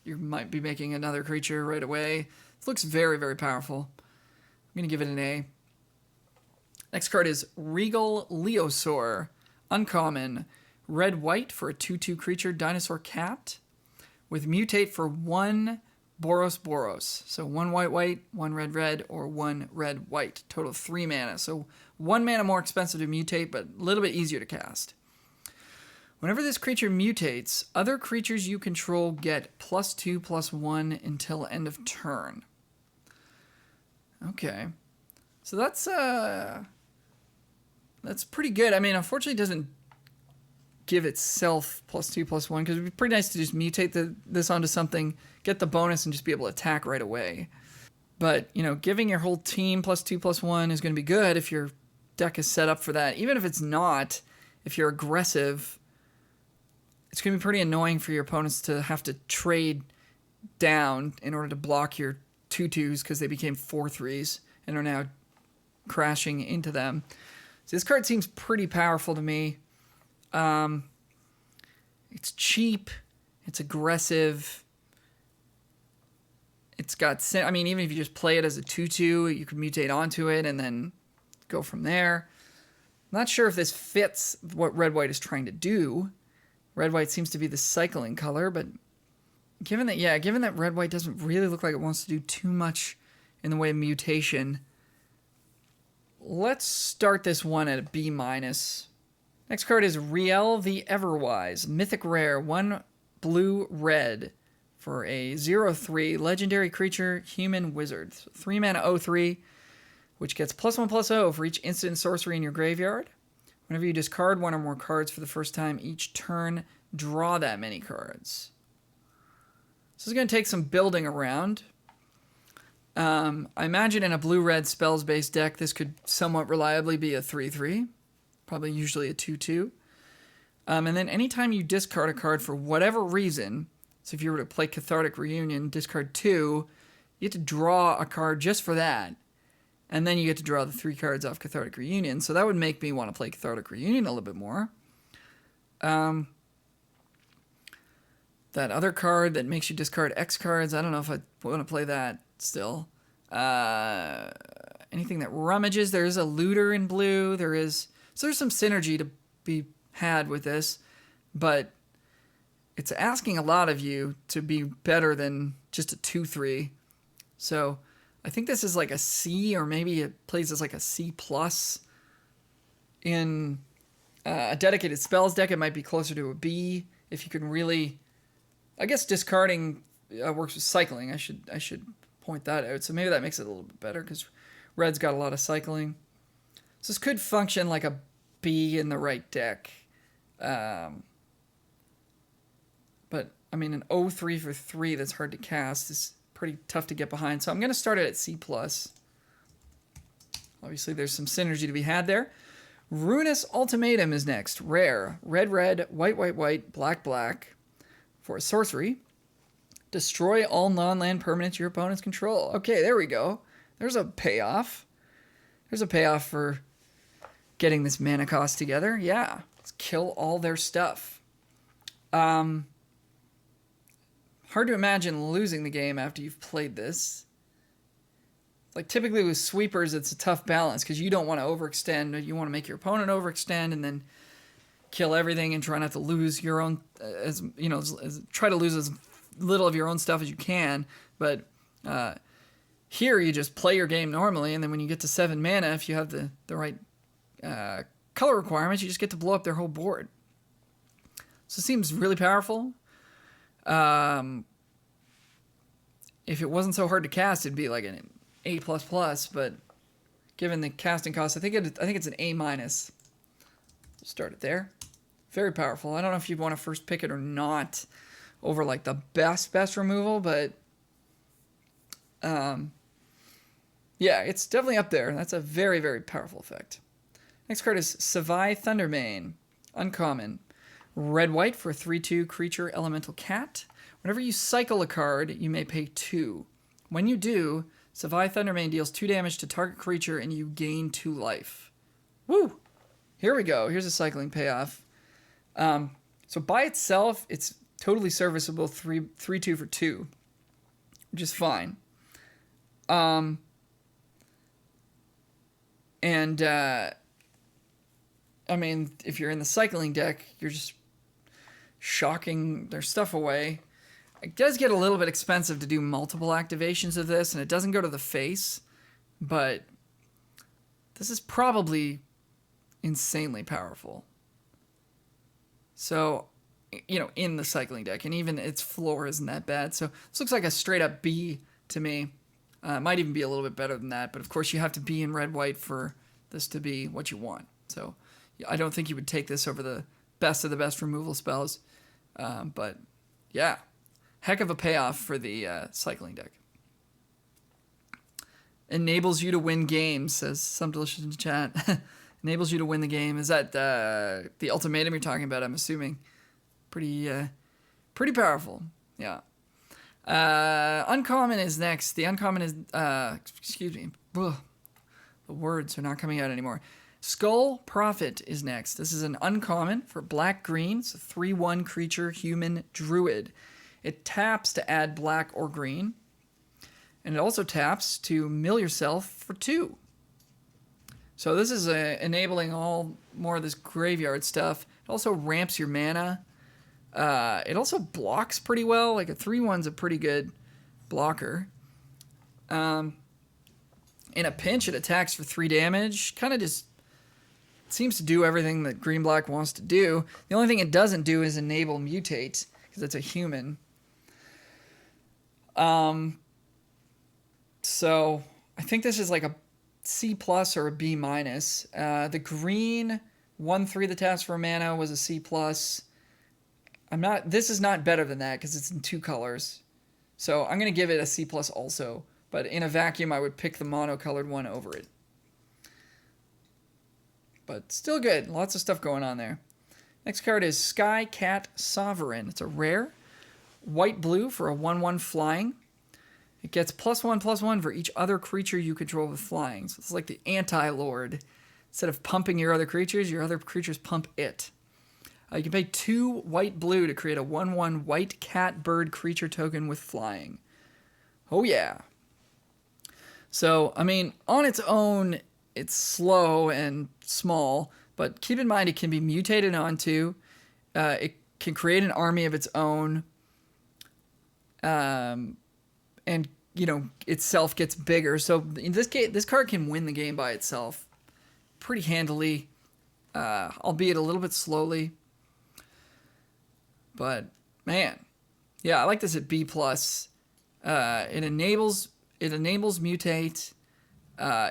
might be making another creature right away. It looks very, very powerful. I'm going to give it an A. Next card is Regal Leosaur. Uncommon. Red-white for a 2/2 creature dinosaur cat. With mutate for 1 Boros. So 1 white, 1 red, or 1 red-white. Total of 3 mana. So 1 mana more expensive to mutate, but a little bit easier to cast. Whenever this creature mutates, other creatures you control get +2/+1 until end of turn. Okay. So that's pretty good. I mean, unfortunately, it doesn't give itself +2/+1 because it'd be pretty nice to just mutate this onto something, get the bonus, and just be able to attack right away. But, you know, giving your whole team +2/+1 is going to be good if your deck is set up for that. Even if it's not, if you're aggressive, it's going to be pretty annoying for your opponents to have to trade down in order to block your 2/2s because they became 4/3s and are now crashing into them. So this card seems pretty powerful to me. It's cheap. It's aggressive. It's got... I mean, even if you just play it as a 2/2, you can mutate onto it and then go from there. I'm not sure if this fits what red-white is trying to do. Red-white seems to be the cycling color, but given that red-white doesn't really look like it wants to do too much in the way of mutation, let's start this one at a B-. Next card is Riel the Everwise. Mythic rare, 1 blue-red for a 0/3 legendary creature, human wizard. 3 mana 0/3, which gets +1/+0 for each instant sorcery in your graveyard. Whenever you discard 1 or more cards for the first time each turn, draw that many cards. This is going to take some building around. I imagine in a blue-red spells-based deck, this could somewhat reliably be a 3/3. Probably usually a 2/2. And then anytime you discard a card for whatever reason, so if you were to play Cathartic Reunion, discard 2, you get to draw a card just for that. And then you get to draw the 3 cards off Cathartic Reunion. So that would make me want to play Cathartic Reunion a little bit more. That other card that makes you discard X cards, I don't know if I want to play that still. Anything that rummages, there is a looter in blue. So there's some synergy to be had with this. But it's asking a lot of you to be better than just a 2/3. So I think this is like a C, or maybe it plays as like a C+. In a dedicated spells deck, it might be closer to a B. If you can really... I guess discarding works with cycling. I should point that out. So maybe that makes it a little bit better, because red's got a lot of cycling. So this could function like a B in the right deck. But, I mean, an 0/3 for 3 that's hard to cast is pretty tough to get behind. So I'm going to start it at C+. Obviously, there's some synergy to be had there. Ruinous Ultimatum is next. Rare. Red, white, black. For a sorcery. Destroy all non-land permanents your opponents control. Okay, there we go. There's a payoff. There's a payoff for getting this mana cost together. Yeah. Let's kill all their stuff. Hard to imagine losing the game after you've played this. Like, typically with sweepers, it's a tough balance because you don't want to overextend. You want to make your opponent overextend and then kill everything and try not to lose your own, try to lose as little of your own stuff as you can. But here you just play your game normally, and then when you get to 7 mana, if you have the right color requirements, you just get to blow up their whole board. So it seems really powerful. If it wasn't so hard to cast, it'd be like an A++, but given the casting cost, I think it's an A-. Start it there. Very powerful. I don't know if you'd want to first pick it or not over like the best removal, but yeah, it's definitely up there. That's a very, very powerful effect. Next card is Savai Thundermane. Uncommon. Red-white for a 3/2 creature elemental cat. Whenever you cycle a card, you may pay 2. When you do, Savai Thundermane deals 2 damage to target creature and you gain 2 life. Woo! Here we go. Here's a cycling payoff. So by itself, it's totally serviceable 3/2 for 2, which is fine. I mean, if you're in the cycling deck, you're just shocking their stuff away. It does get a little bit expensive to do multiple activations of this, and it doesn't go to the face, but this is probably insanely powerful. So, you know, in the cycling deck, and even its floor isn't that bad. So this looks like a straight up B to me. It might even be a little bit better than that, but of course you have to be in red-white for this to be what you want. So I don't think you would take this over the best of the best removal spells. But yeah, heck of a payoff for the cycling deck. Enables you to win games, says some delicious in the chat. Enables you to win the game. Is that the ultimatum you're talking about, I'm assuming? Pretty powerful. Yeah. Uncommon is next. The uncommon is, excuse me. Ugh. The words are not coming out anymore. Skull Prophet is next. This is an uncommon for black-green. It's a 3/1 creature, human, druid. It taps to add black or green. And it also taps to mill yourself for 2. So this is enabling all more of this graveyard stuff. It also ramps your mana. It also blocks pretty well. Like a 3/1's a pretty good blocker. In a pinch, it attacks for 3 damage. Kind of just seems to do everything that green-black wants to do. The only thing it doesn't do is enable mutate, because it's a human. So I think this is like a C+ or a B-. The green 1/3 that taps for mana was a C+. This is not better than that because it's in 2 colors. So I'm going to give it a C+ also. But in a vacuum, I would pick the mono-colored one over it. But still good. Lots of stuff going on there. Next card is Skycat Sovereign. It's a rare. White-blue for a 1/1 flying. It gets +1/+1 for each other creature you control with flying. So it's like the anti-lord. Instead of pumping your other creatures pump it. You can pay 2 white-blue to create a 1/1 white cat bird creature token with flying. Oh yeah. So, I mean, on its own, it's slow and small, but keep in mind it can be mutated onto. It can create an army of its own. And, you know, itself gets bigger. So in this case, this card can win the game by itself pretty handily, albeit a little bit slowly. But, man, yeah, I like this at B+. It enables mutate.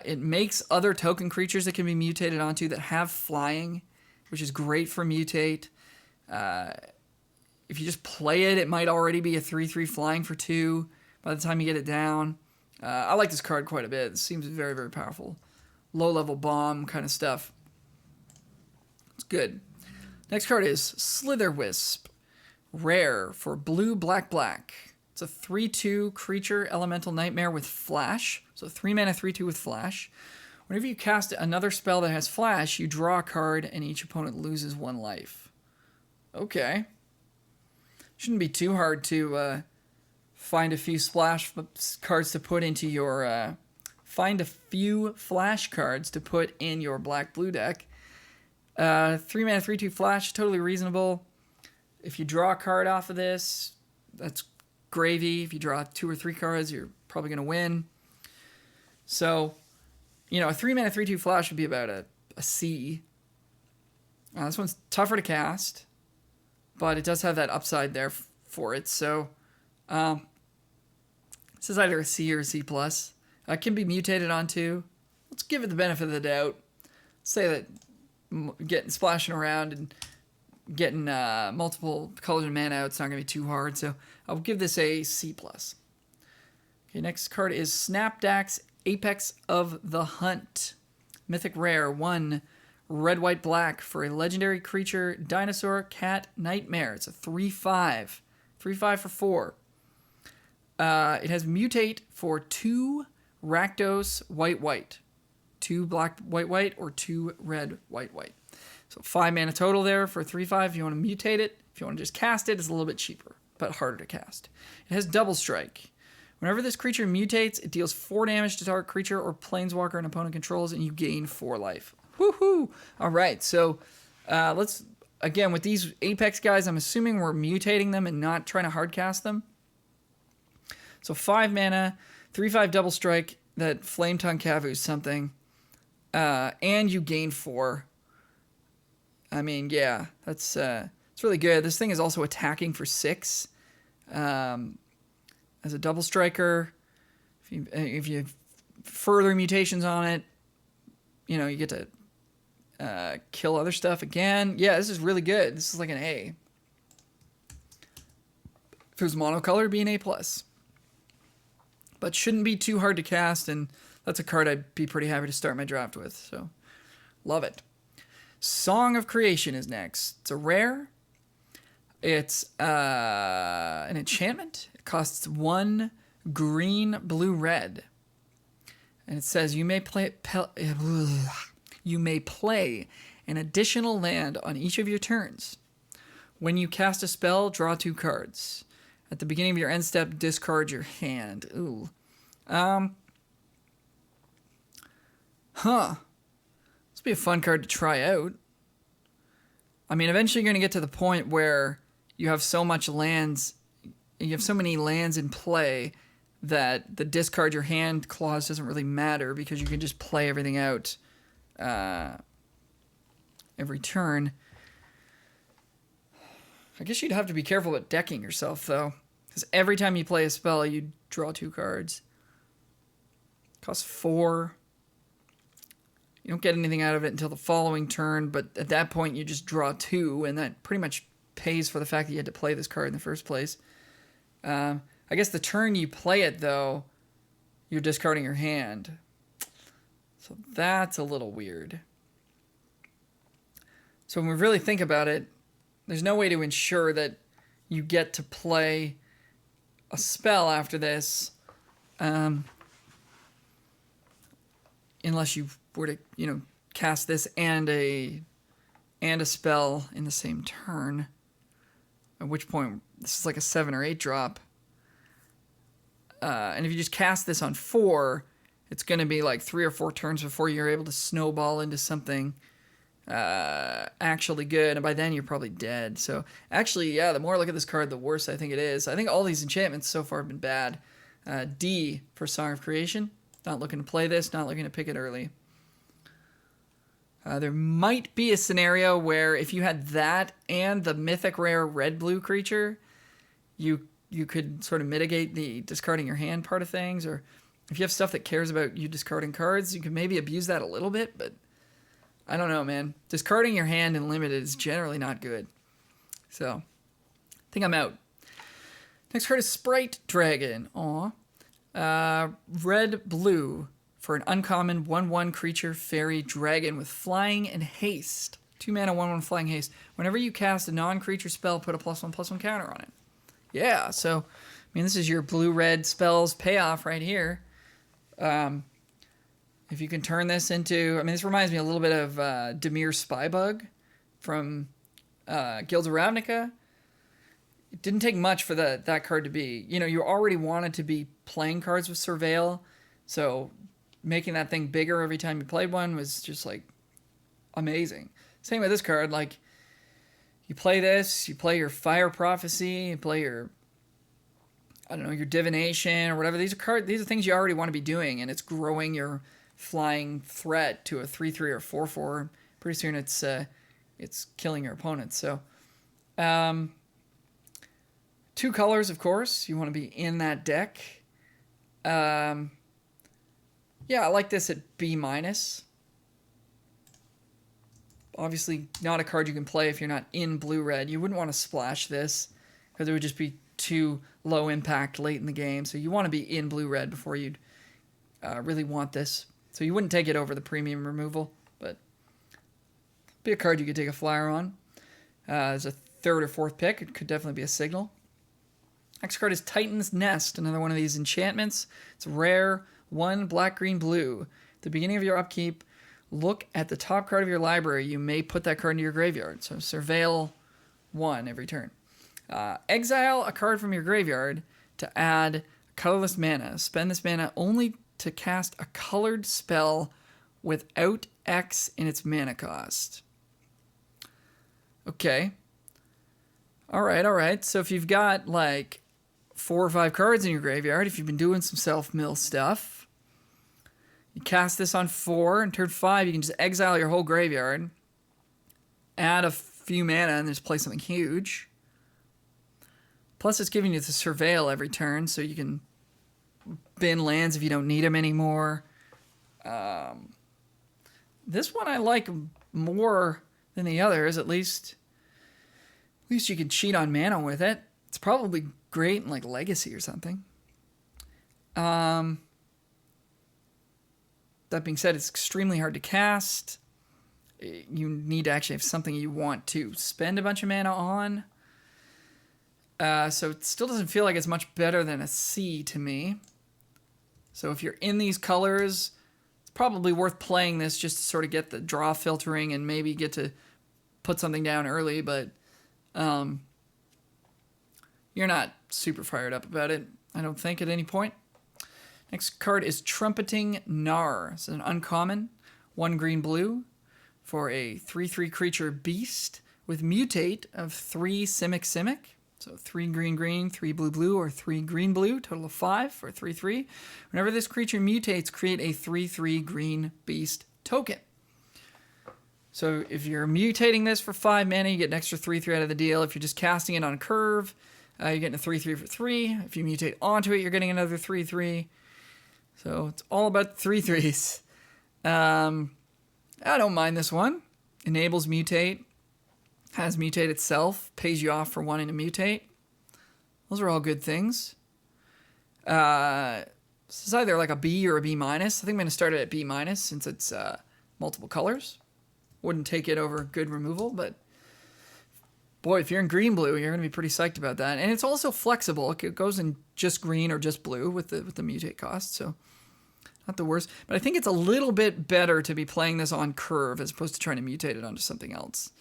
It makes other token creatures that can be mutated onto that have flying, which is great for mutate. If you just play it, it might already be a 3/3 flying for 2 by the time you get it down. I like this card quite a bit. It seems very, very powerful. Low-level bomb kind of stuff. It's good. Next card is Slitherwisp. Rare for blue, black, black. It's a 3/2 creature elemental nightmare with flash. So 3 mana 3/2 with flash. Whenever you cast another spell that has flash, you draw a card and each opponent loses 1 life. Okay. Shouldn't be too hard to find a few splash cards to put into your... find a few flash cards to put in your black-blue deck. 3 mana 3/2 flash, totally reasonable. If you draw a card off of this, that's gravy. If you draw 2 or 3 cards, you're probably going to win. So, you know, a 3 mana 3/2 flash would be about a C. This one's tougher to cast, but it does have that upside there for it. So, this is either a C or a C+. It can be mutated onto. Let's give it the benefit of the doubt. Say that getting splashing around and getting multiple colors of mana out, it's not going to be too hard. So I'll give this a C+. Okay, next card is Snapdax Apex of the Hunt. Mythic Rare, 1 red, white, black for a legendary creature, dinosaur, cat, nightmare. It's a 3/5. 3/5 for 4. It has mutate for 2 Rakdos white, white. 2 black, white, white, or 2 red, white, white. So 5 mana total there for 3/5 if you want to mutate it. If you want to just cast it, it's a little bit cheaper, but harder to cast. It has double strike. Whenever this creature mutates, it deals 4 damage to target creature or planeswalker an opponent controls, and you gain 4 life. Woohoo! All right, so let's, again, with these Apex guys, I'm assuming we're mutating them and not trying to hardcast them. So 5 mana, 3/5 double strike, that Flame Tongue Kavu's something, and you gain 4. I mean, yeah, it's really good. This thing is also attacking for 6. As a double striker, if you have further mutations on it, you know, you get to kill other stuff again. Yeah, this is really good. This is like an A. If it was monocolor, it'd be an A+. But shouldn't be too hard to cast, and that's a card I'd be pretty happy to start my draft with. So, love it. Song of Creation is next. It's a rare. It's an enchantment. It costs 1 green, blue, red. And it says you may play an additional land on each of your turns. When you cast a spell, draw 2 cards. At the beginning of your end step, discard your hand. Ooh. This would be a fun card to try out. I mean, eventually you're going to get to the point where you have so much lands, you have so many lands in play that the discard your hand clause doesn't really matter because you can just play everything out every turn. I guess you'd have to be careful about decking yourself, though, because every time you play a spell, you draw 2 cards. Costs 4. You don't get anything out of it until the following turn, but at that point you just draw 2, and that pretty much pays for the fact that you had to play this card in the first place. I guess the turn you play it, though, you're discarding your hand. So that's a little weird. So when we really think about it, there's no way to ensure that you get to play a spell after this, unless you were to, you know, cast this and a spell in the same turn. At which point, this is like a 7 or 8 drop. And if you just cast this on 4, it's going to be like 3 or 4 turns before you're able to snowball into something actually good. And by then, you're probably dead. So actually, yeah, the more I look at this card, the worse I think it is. I think all these enchantments so far have been bad. D for Song of Creation. Not looking to play this, not looking to pick it early. There might be a scenario where if you had that and the mythic rare red-blue creature, you could sort of mitigate the discarding your hand part of things. Or if you have stuff that cares about you discarding cards, you could maybe abuse that a little bit. But I don't know, man. Discarding your hand in limited is generally not good. So I think I'm out. Next card is Sprite Dragon. Aw. Red-blue for an uncommon 1/1 creature fairy dragon with flying and haste. 2 mana, 1/1 flying haste. Whenever you cast a non-creature spell, put a +1/+1 counter on it. Yeah, so, I mean, this is your blue-red spells payoff right here. If you can turn this into... I mean, this reminds me a little bit of Dimir Spybug from Guilds of Ravnica. It didn't take much for that card to be... You know, you already wanted to be playing cards with Surveil, so making that thing bigger every time you played one was just, like, amazing. Same with this card, like, you play this, you play your Fire Prophecy, you play your, I don't know, your Divination or whatever. These are things you already want to be doing, and it's growing your flying threat to a 3/3 or 4/4. Pretty soon it's killing your opponent. So, 2 colors, of course. You want to be in that deck. Yeah, I like this at B-. Obviously, not a card you can play if you're not in blue-red. You wouldn't want to splash this because it would just be too low impact late in the game. So you want to be in blue-red before you'd really want this. So you wouldn't take it over the premium removal, but be a card you could take a flyer on. As a 3rd or 4th pick, it could definitely be a signal. Next card is Titan's Nest, another one of these enchantments. It's rare, 1 black, green, blue. At the beginning of your upkeep, look at the top card of your library. You may put that card into your graveyard. So surveil 1 every turn. Exile a card from your graveyard to add colorless mana. Spend this mana only to cast a colored spell without X in its mana cost. Okay. All right. So if you've got like 4 or 5 cards in your graveyard, if you've been doing some self-mill stuff, you cast this on 4, and turn 5, you can just exile your whole graveyard, add a few mana, and just play something huge. Plus, it's giving you the surveil every turn, so you can bin lands if you don't need them anymore. This one I like more than the others. At least you can cheat on mana with it. It's probably great in like Legacy or something. That being said, it's extremely hard to cast. You need to actually have something you want to spend a bunch of mana on. So it still doesn't feel like it's much better than a C to me. So if you're in these colors, it's probably worth playing this just to sort of get the draw filtering and maybe get to put something down early, but you're not super fired up about it, I don't think, at any point. Next card is Trumpeting Gnar. It's an uncommon, 1 green-blue for a 3/3 creature beast with mutate of 3 Simic. So 3 green, 3 blue, or 3 green, total of 5 for 3/3. Whenever this creature mutates, create a 3/3 green beast token. So if you're mutating this for 5 mana, you get an extra 3/3 out of the deal. If you're just casting it on curve, you're getting a 3/3 for 3. If you mutate onto it, you're getting another 3/3. So it's all about 3/3s. I don't mind this one. Enables mutate. Has mutate itself. Pays you off for wanting to mutate. Those are all good things. This is either like a B or a B-. I think I'm going to start it at B- since it's multiple colors. Wouldn't take it over good removal, but boy, if you're in green-blue, you're going to be pretty psyched about that. And it's also flexible. It goes in just green or just blue with the mutate cost, so not the worst. But I think it's a little bit better to be playing this on curve as opposed to trying to mutate it onto something else,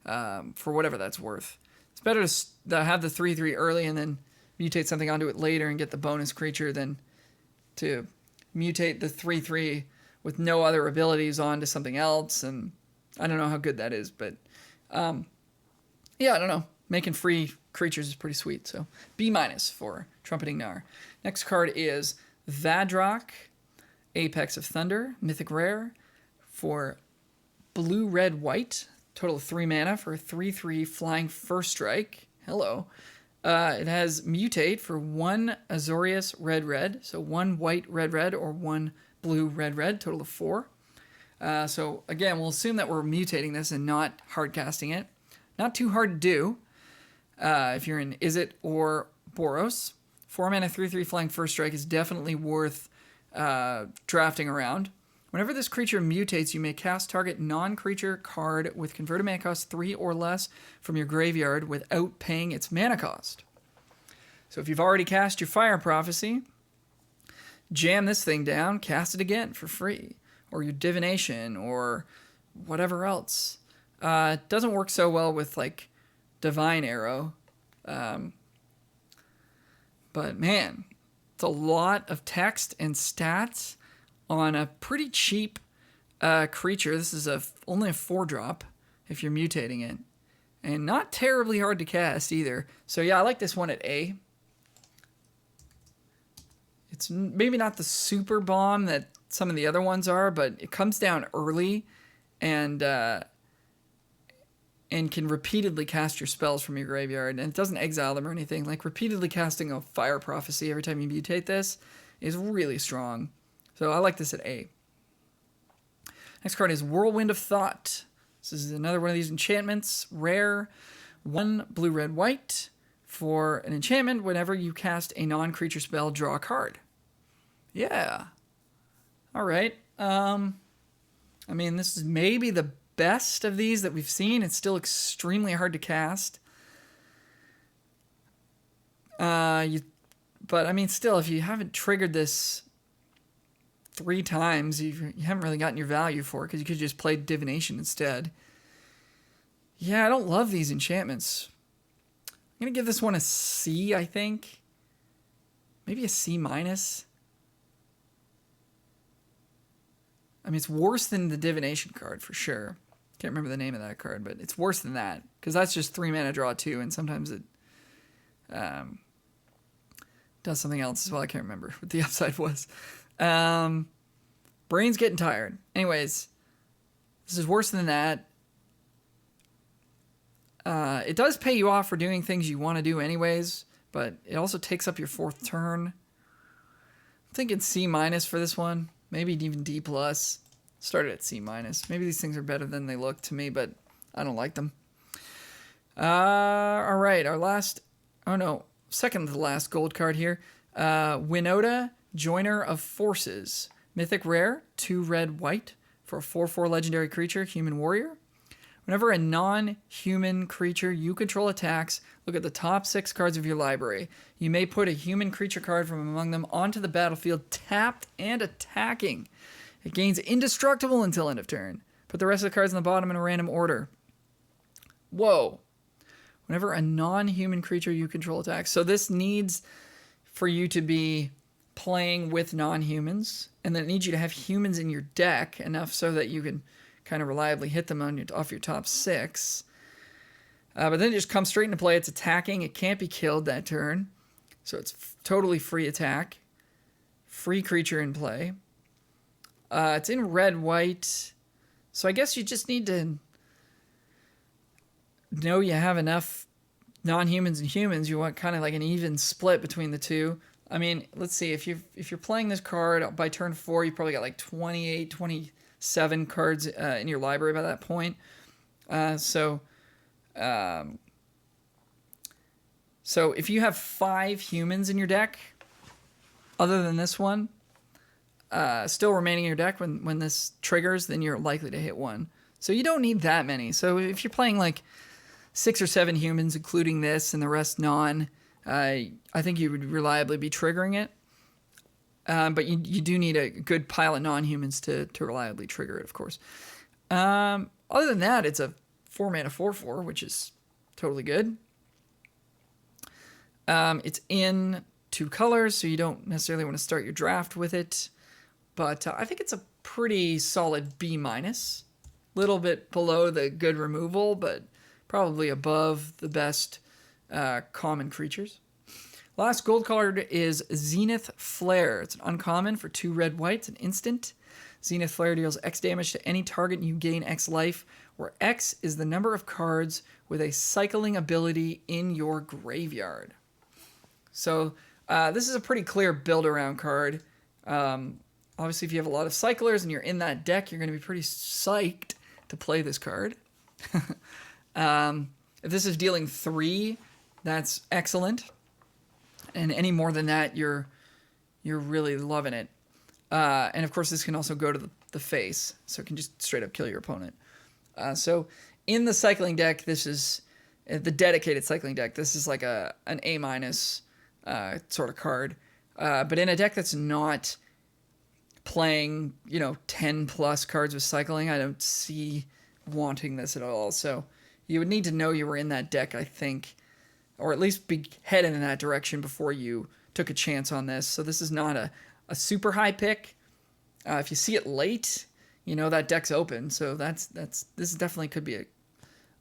for whatever that's worth. It's better to have the 3/3 early and then mutate something onto it later and get the bonus creature than to mutate the 3/3 with no other abilities onto something else. And I don't know how good that is, but yeah, I don't know. Making free creatures is pretty sweet. So B- for Trumpeting Gnar. Next card is Vadrak, Apex of Thunder, Mythic Rare for blue, red, white. Total of 3 mana for a 3/3 flying first strike. Hello. It has mutate for 1 Azorius red. So 1 white red or 1 blue red. Total of 4. So again, we'll assume that we're mutating this and not hard casting it. Not too hard to do if you're in Izzet or Boros. 4 mana 3/3 flying first strike is definitely worth drafting around. Whenever this creature mutates, you may cast target non-creature card with converted mana cost 3 or less from your graveyard without paying its mana cost. So if you've already cast your Fire Prophecy, jam this thing down, cast it again for free. Or your Divination, or whatever else. It doesn't work so well with, like, Divine Arrow. But, man, it's a lot of text and stats on a pretty cheap creature. This is only a 4-drop if you're mutating it. And not terribly hard to cast either. So, yeah, I like this one at A. It's maybe not the super bomb that some of the other ones are, but it comes down early and can repeatedly cast your spells from your graveyard, and it doesn't exile them or anything. Like, repeatedly casting a Fire Prophecy every time you mutate this is really strong. So I like this at A. Next card is Whirlwind of Thought. This is another one of these enchantments. Rare, 1 blue, red, white for an enchantment. Whenever you cast a non-creature spell, draw a card. Yeah. All right. I mean, this is maybe the best of these that we've seen. It's still extremely hard to cast. But I mean, still, if you haven't triggered this 3 times, you haven't really gotten your value for it because you could just play Divination instead. Yeah, I don't love these enchantments. I'm going to give this one a C, I think. Maybe a C-. I mean, it's worse than the Divination card for sure. Can't remember the name of that card, but it's worse than that because that's just 3 mana draw 2, and sometimes it does something else as well. I can't remember what the upside was. Brain's getting tired. Anyways, this is worse than that. It does pay you off for doing things you want to do anyways, but it also takes up your 4th turn. I'm thinking C- for this one. Maybe even D+. Started at C-. Maybe these things are better than they look to me, but I don't like them. All right, our last... Oh, no. Second to the last gold card here. Winota, Joiner of Forces. Mythic rare, 2 red, white. For a 4/4 legendary creature, human warrior. Whenever a non-human creature you control attacks, look at the top 6 cards of your library. You may put a human creature card from among them onto the battlefield, tapped and attacking. It gains indestructible until end of turn. Put the rest of the cards on the bottom in a random order. Whoa. Whenever a non-human creature you control attacks. So this needs for you to be playing with non-humans, and then it needs you to have humans in your deck enough so that you can kind of reliably hit them off your top 6. But then it just comes straight into play. It's attacking. It can't be killed that turn. So it's totally free attack. Free creature in play. It's in red-white. So I guess you just need to know you have enough non-humans and humans. You want kind of like an even split between the two. I mean, let's see. If you're playing this card by turn 4, you've probably got like 28, 27 cards in your library by that point. So if you have 5 humans in your deck, other than this one, still remaining in your deck when this triggers, then you're likely to hit 1. So you don't need that many. So if you're playing like 6 or 7 humans, including this and the rest non, I think you would reliably be triggering it. But you do need a good pile of non-humans to reliably trigger it, of course. Other than that, it's a 4-mana 4/4, which is totally good. It's in 2 colors, so you don't necessarily want to start your draft with it. But I think it's a pretty solid B-. Little bit below the good removal, but probably above the best common creatures. Last gold card is Zenith Flare. It's an uncommon for 2 red, white. It's an instant. Zenith Flare deals X damage to any target and you gain X life, where X is the number of cards with a cycling ability in your graveyard. So this is a pretty clear build-around card. Obviously, if you have a lot of cyclers and you're in that deck, you're going to be pretty psyched to play this card. If this is dealing 3, that's excellent. And any more than that, you're really loving it. And of course, this can also go to the face, so it can just straight up kill your opponent. So in the cycling deck, this is the dedicated cycling deck. This is like an A- sort of card. But in a deck that's not playing, 10 plus cards with cycling, I don't see wanting this at all. So you would need to know you were in that deck, I think, or at least be headed in that direction before you took a chance on this. So this is not a super high pick. If you see it late, that deck's open. So this definitely could be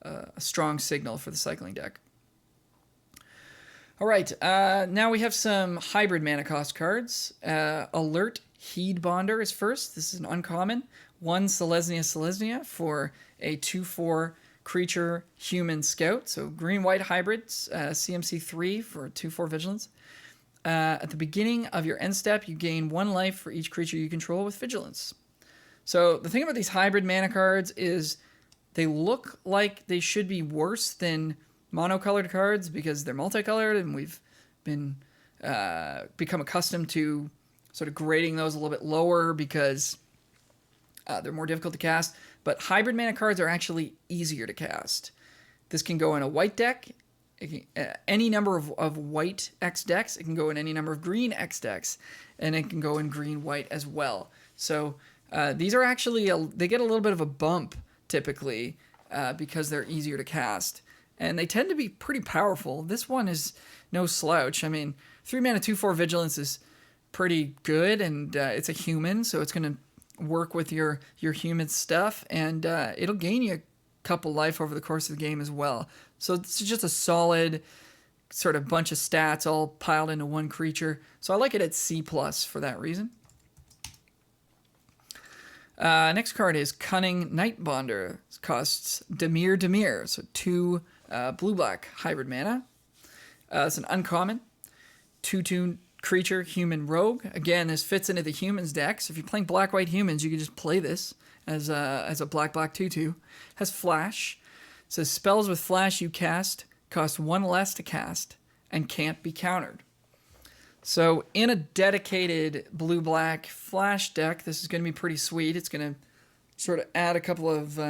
a strong signal for the cycling deck. All right, now we have some hybrid mana cost cards. Alert Heedbonder is first. This is an uncommon. 1 Selesnya for a 2/4 creature human scout. So green-white hybrids, CMC 3 for 2/4 vigilance. At the beginning of your end step, you gain 1 life for each creature you control with vigilance. So the thing about these hybrid mana cards is they look like they should be worse than monocolored cards because they're multicolored, and we've been become accustomed to sort of grading those a little bit lower because they're more difficult to cast. But hybrid mana cards are actually easier to cast. This can go in a white deck, any number of white X decks. It can go in any number of green X decks, and it can go in green-white as well. So these are actually, they get a little bit of a bump typically because they're easier to cast. And they tend to be pretty powerful. This one is no slouch. I mean, 3 mana, 2/4 Vigilance is pretty good, and it's a human, so it's going to work with your human stuff, and it'll gain you a couple life over the course of the game as well. So it's just a solid sort of bunch of stats all piled into one creature. So I like it at C+ for that reason. Next card is Cunning Nightbonder. It costs Dimir, so 2 blue-black hybrid mana. It's an uncommon 2/2 creature, human rogue. Again, this fits into the humans deck. So if you're playing black-white humans, you can just play this as a black-black 2/2. Has flash. It says spells with flash you cast cost 1 less to cast and can't be countered. So in a dedicated blue-black flash deck, this is going to be pretty sweet. It's going to sort of add a couple of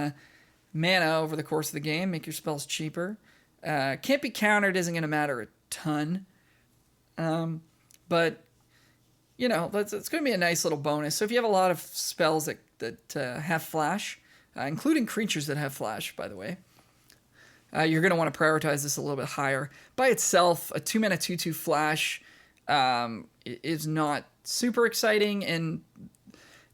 mana over the course of the game, make your spells cheaper. Can't be countered isn't going to matter a ton. But, you know, it's going to be a nice little bonus. So if you have a lot of spells that have flash, including creatures that have flash, by the way, you're going to want to prioritize this a little bit higher. By itself, a 2 mana 2/2 flash is not super exciting. And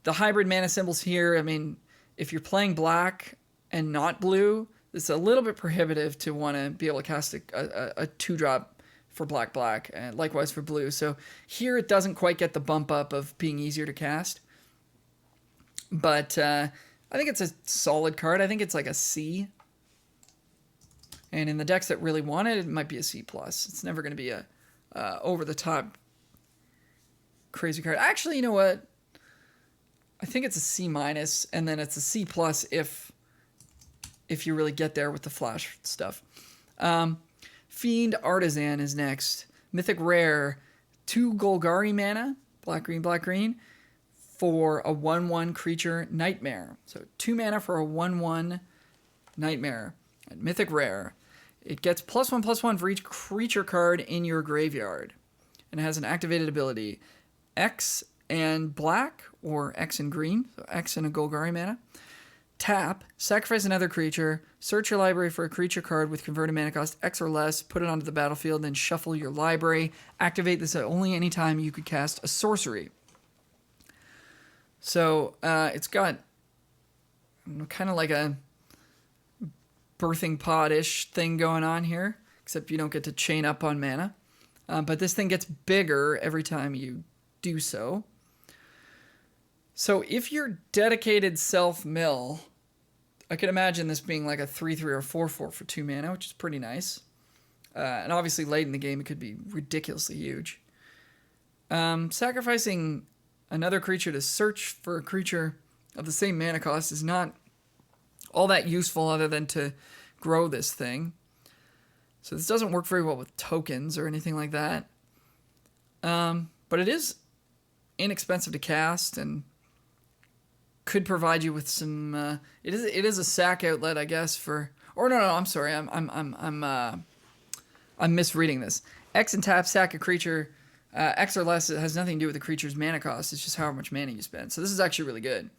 the hybrid mana symbols here, I mean, if you're playing black and not blue, it's a little bit prohibitive to want to be able to cast a 2-drop for black, and likewise for blue. So here it doesn't quite get the bump up of being easier to cast. But I think it's a solid card. I think it's like a C. And in the decks that really want it, it might be a C+. It's never going to be a over-the-top crazy card. Actually, you know what? I think it's a C-, and then it's a C+ if you really get there with the flash stuff. Fiend Artisan is next. Mythic Rare, 2 Golgari mana, black, green, for a 1/1 creature Nightmare. So 2 mana for a 1/1 Nightmare. Mythic Rare. It gets +1/+1 for each creature card in your graveyard. And it has an activated ability. X and black, or X and green, so X and a Golgari mana. Tap, sacrifice another creature, search your library for a creature card with converted mana cost X or less, put it onto the battlefield, then shuffle your library. Activate this at only any time you could cast a sorcery. So it's got kind of like a birthing pod-ish thing going on here, except you don't get to chain up on mana. But this thing gets bigger every time you do so. So if you're dedicated self-mill, I could imagine this being like a 3/3 or 4/4 for 2 mana, which is pretty nice. And obviously late in the game, it could be ridiculously huge. Sacrificing another creature to search for a creature of the same mana cost is not all that useful other than to grow this thing. So this doesn't work very well with tokens or anything like that. But it is inexpensive to cast and could provide you with some. It is a sack outlet, I guess. I'm sorry. I'm misreading this. X and tap, sack a creature. X or less, it has nothing to do with the creature's mana cost. It's just how much mana you spend. So this is actually really good.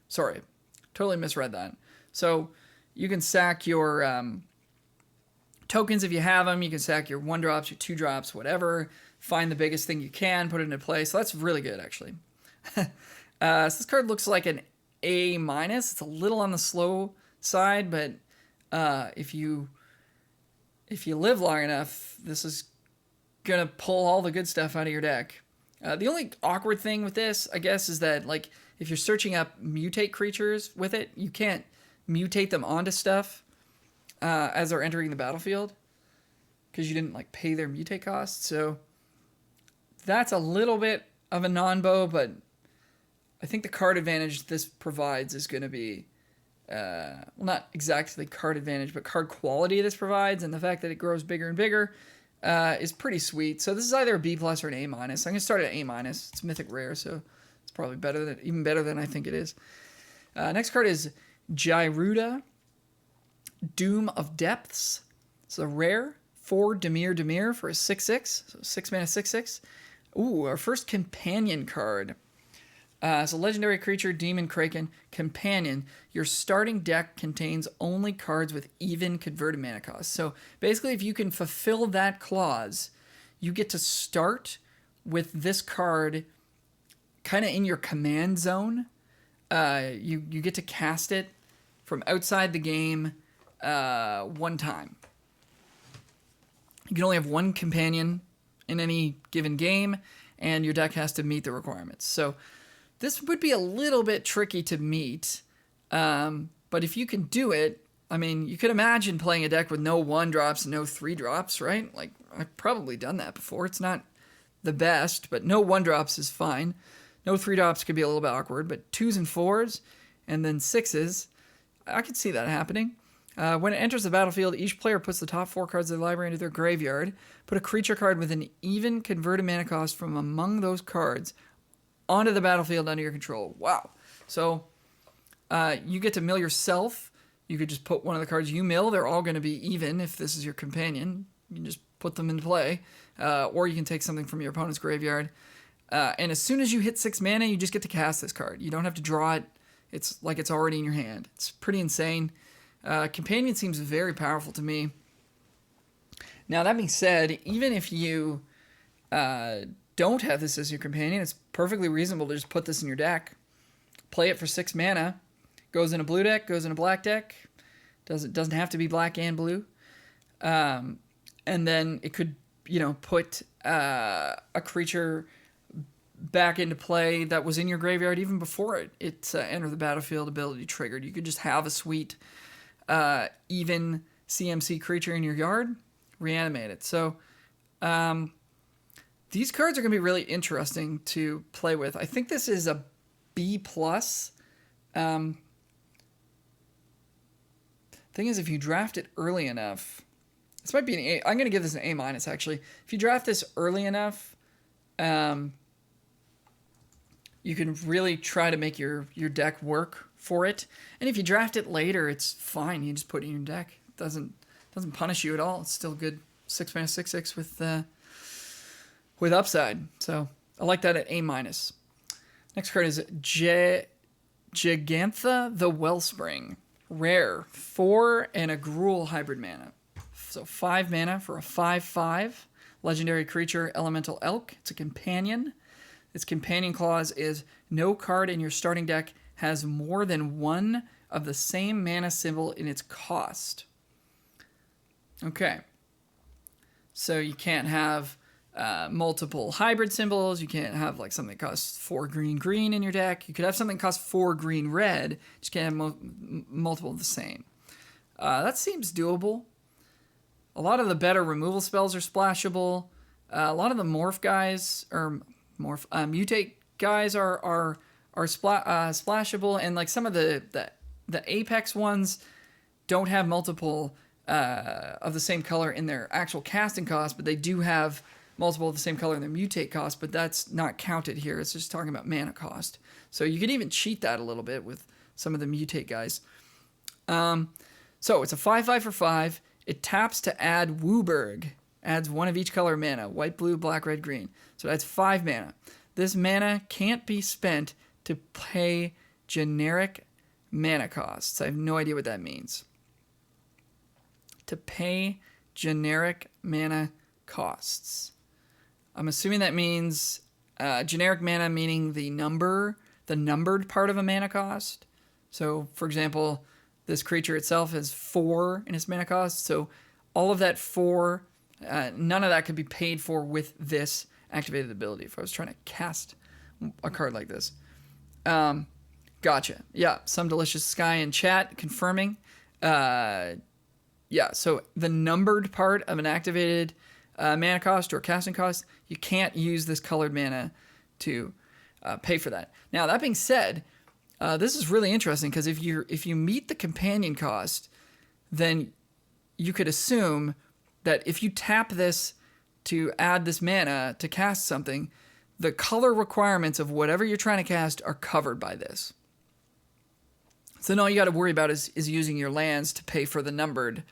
Sorry, totally misread that. So you can sack your tokens if you have them. You can sack your 1-drops, your 2-drops, whatever. Find the biggest thing you can, put it into play. So that's really good, actually. So this card looks like an A-. It's a little on the slow side, but if you live long enough, this is gonna pull all the good stuff out of your deck. The only awkward thing with this, I guess, is that like if you're searching up mutate creatures with it, you can't mutate them onto stuff as they're entering the battlefield because you didn't like pay their mutate cost. So that's a little bit of a non-bow, but I think the card advantage this provides is going to be, well, not exactly card advantage, but card quality this provides, and the fact that it grows bigger and bigger is pretty sweet. So this is either a B+ or an A-. I'm going to start at A-. It's Mythic Rare, so it's probably even better than I think it is. Next card is Gyruda, Doom of Depths. It's a rare 4 Dimir for a 6/6, so 6 mana 6/6. Ooh, our first companion card. So legendary creature, demon, kraken, companion. Your starting deck contains only cards with even converted mana cost. So basically, if you can fulfill that clause, you get to start with this card kind of in your command zone. You get to cast it from outside the game one time. You can only have one companion in any given game, and your deck has to meet the requirements. So this would be a little bit tricky to meet, but if you can do it, I mean, you could imagine playing a deck with no 1-drops and no 3-drops, right? Like, I've probably done that before. It's not the best, but no 1-drops is fine. No 3-drops could be a little bit awkward, but 2s and 4s, and then 6s, I could see that happening. When it enters the battlefield, each player puts the top 4 cards of the library into their graveyard. Put a creature card with an even converted mana cost from among those cards onto the battlefield under your control. Wow. So you get to mill yourself. You could just put one of the cards you mill. They're all going to be even if this is your companion. You can just put them into play. Or you can take something from your opponent's graveyard. And as soon as you hit 6 mana, you just get to cast this card. You don't have to draw it. It's like it's already in your hand. It's pretty insane. Companion seems very powerful to me. Now, that being said, even if you don't have this as your companion, it's perfectly reasonable to just put this in your deck. Play it for 6 mana. Goes in a blue deck, goes in a black deck. Doesn't have to be black and blue. And then it could, put a creature back into play that was in your graveyard even before it entered the battlefield ability triggered. You could just have a sweet even CMC creature in your yard, reanimate it. So these cards are going to be really interesting to play with. I think this is a B+. Thing is, if you draft it early enough, this might be an A. I'm going to give this an A- actually. If you draft this early enough, you can really try to make your deck work for it. And if you draft it later, it's fine. You just put it in your deck. It doesn't punish you at all. It's still good 6 mana 6/6 with upside. So I like that at A-. Next card is Gigantha the Wellspring. Rare. 4 and a Gruul hybrid mana. So 5 mana for a 5/5. Legendary creature, Elemental Elk. It's a companion. Its companion clause is no card in your starting deck has more than one of the same mana symbol in its cost. Okay. So you can't have multiple hybrid symbols. You can't have like something that costs 4 green in your deck. You could have something that costs 4 green-red. You just can't have multiple of the same. That seems doable. A lot of the better removal spells are splashable. A lot of the morph guys, or mutate guys are splashable, and like some of the apex ones don't have multiple of the same color in their actual casting cost, but they do have multiple of the same color in their mutate cost, but that's not counted here. It's just talking about mana cost. So you could even cheat that a little bit with some of the mutate guys. So it's a 5/5 for 5. It taps to add Wooburg. Adds one of each color mana. White, blue, black, red, green. So that's 5 mana. This mana can't be spent to pay generic mana costs. I have no idea what that means. To pay generic mana costs. I'm assuming that means generic mana meaning the numbered part of a mana cost. So, for example, this creature itself has 4 in its mana cost. So all of that 4, none of that could be paid for with this activated ability if I was trying to cast a card like this. Gotcha. Yeah, some delicious sky in chat confirming. Yeah, so the numbered part of an activated mana cost or casting cost, you can't use this colored mana to pay for that. Now, that being said, this is really interesting because if you meet the companion cost, then you could assume that if you tap this to add this mana to cast something, the color requirements of whatever you're trying to cast are covered by this. So then all you got to worry about is using your lands to pay for the numbered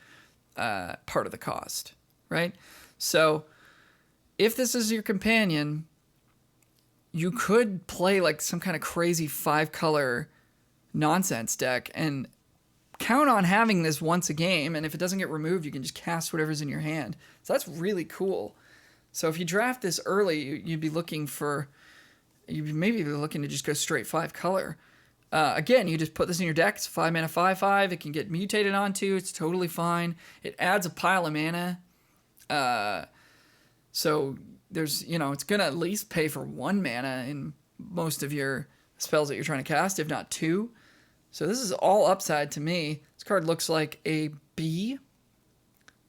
part of the cost, right? So if this is your companion, you could play like some kind of crazy 5-color nonsense deck and count on having this once a game, and if it doesn't get removed, you can just cast whatever's in your hand. So that's really cool. So if you draft this early, you'd be looking to just go straight 5-color. Again, you just put this in your deck. It's 5 mana, 5/5. It can get mutated onto. It's totally fine. It adds a pile of mana. So there's, it's going to at least pay for 1 mana in most of your spells that you're trying to cast, if not 2. So this is all upside to me. This card looks like a B.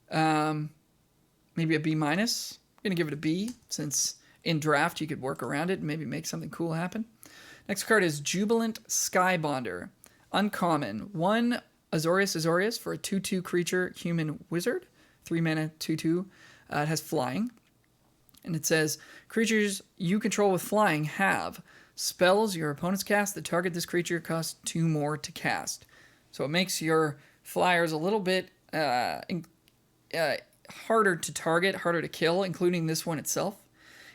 Maybe a B-. I'm going to give it a B, since in draft you could work around it and maybe make something cool happen. Next card is Jubilant Skybonder. Uncommon. 1 Azorius for a 2/2 creature human wizard. 3 mana, 2/2. It has flying. And it says, creatures you control with flying have spells your opponents cast that target this creature cost 2 more to cast. So it makes your flyers a little bit harder to target, harder to kill, including this one itself.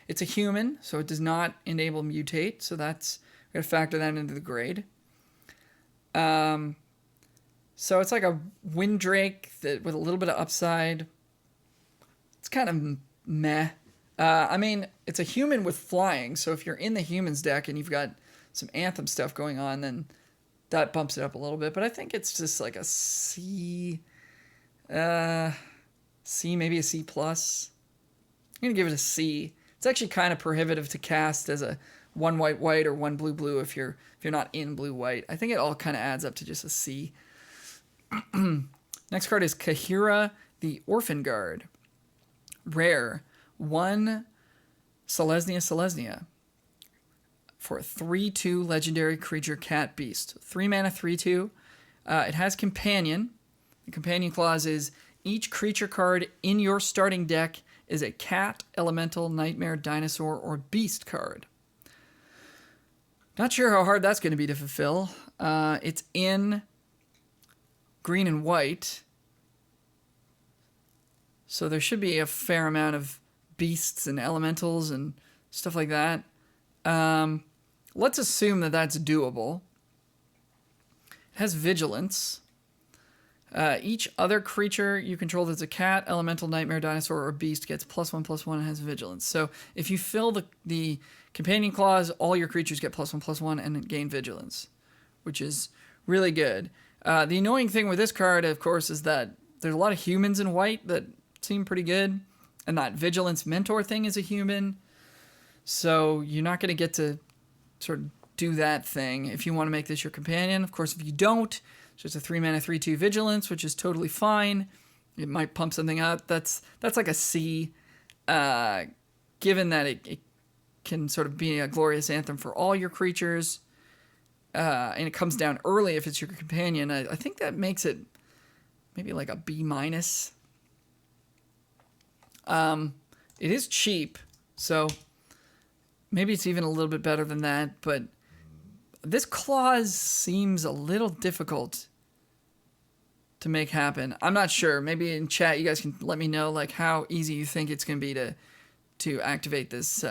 It's a human, so it does not enable mutate, so that's we're going to factor that into the grade. So it's like a Windrake that with a little bit of upside. It's kind of meh. It's a human with flying, so if you're in the humans deck and you've got some Anthem stuff going on, then that bumps it up a little bit. But I think it's just like a C, maybe a C+. I'm going to give it a C. It's actually kind of prohibitive to cast as a 1 white or 1 blue if you're not in blue-white. I think it all kind of adds up to just a C. Next card is Kahira the Orphan Guard. Rare. 1 Selesnya for a 3/2 legendary creature cat beast. 3 mana, 3/2. It has companion. The companion clause is each creature card in your starting deck is a cat, elemental, nightmare, dinosaur, or beast card. Not sure how hard that's going to be to fulfill. It's in green and white, so there should be a fair amount of beasts and elementals and stuff like that. Let's assume that that's doable. It has vigilance. Each other creature you control that's a cat, elemental, nightmare, dinosaur, or beast gets +1/+1 and has vigilance. So if you fill the companion clause, all your creatures get +1/+1 and gain vigilance, which is really good. The annoying thing with this card, of course, is that there's a lot of humans in white that seem pretty good, and that vigilance mentor thing is a human, so you're not going to get to sort of do that thing if you want to make this your companion. Of course, if you don't, it's just a 3 mana 3/2 vigilance, which is totally fine. It might pump something up. That's like a C, given that it can sort of be a glorious anthem for all your creatures, and it comes down early if it's your companion. I think that makes it maybe like a B-. It is cheap, so maybe it's even a little bit better than that, but this clause seems a little difficult to make happen. I'm not sure. Maybe in chat you guys can let me know like how easy you think it's going to be to activate this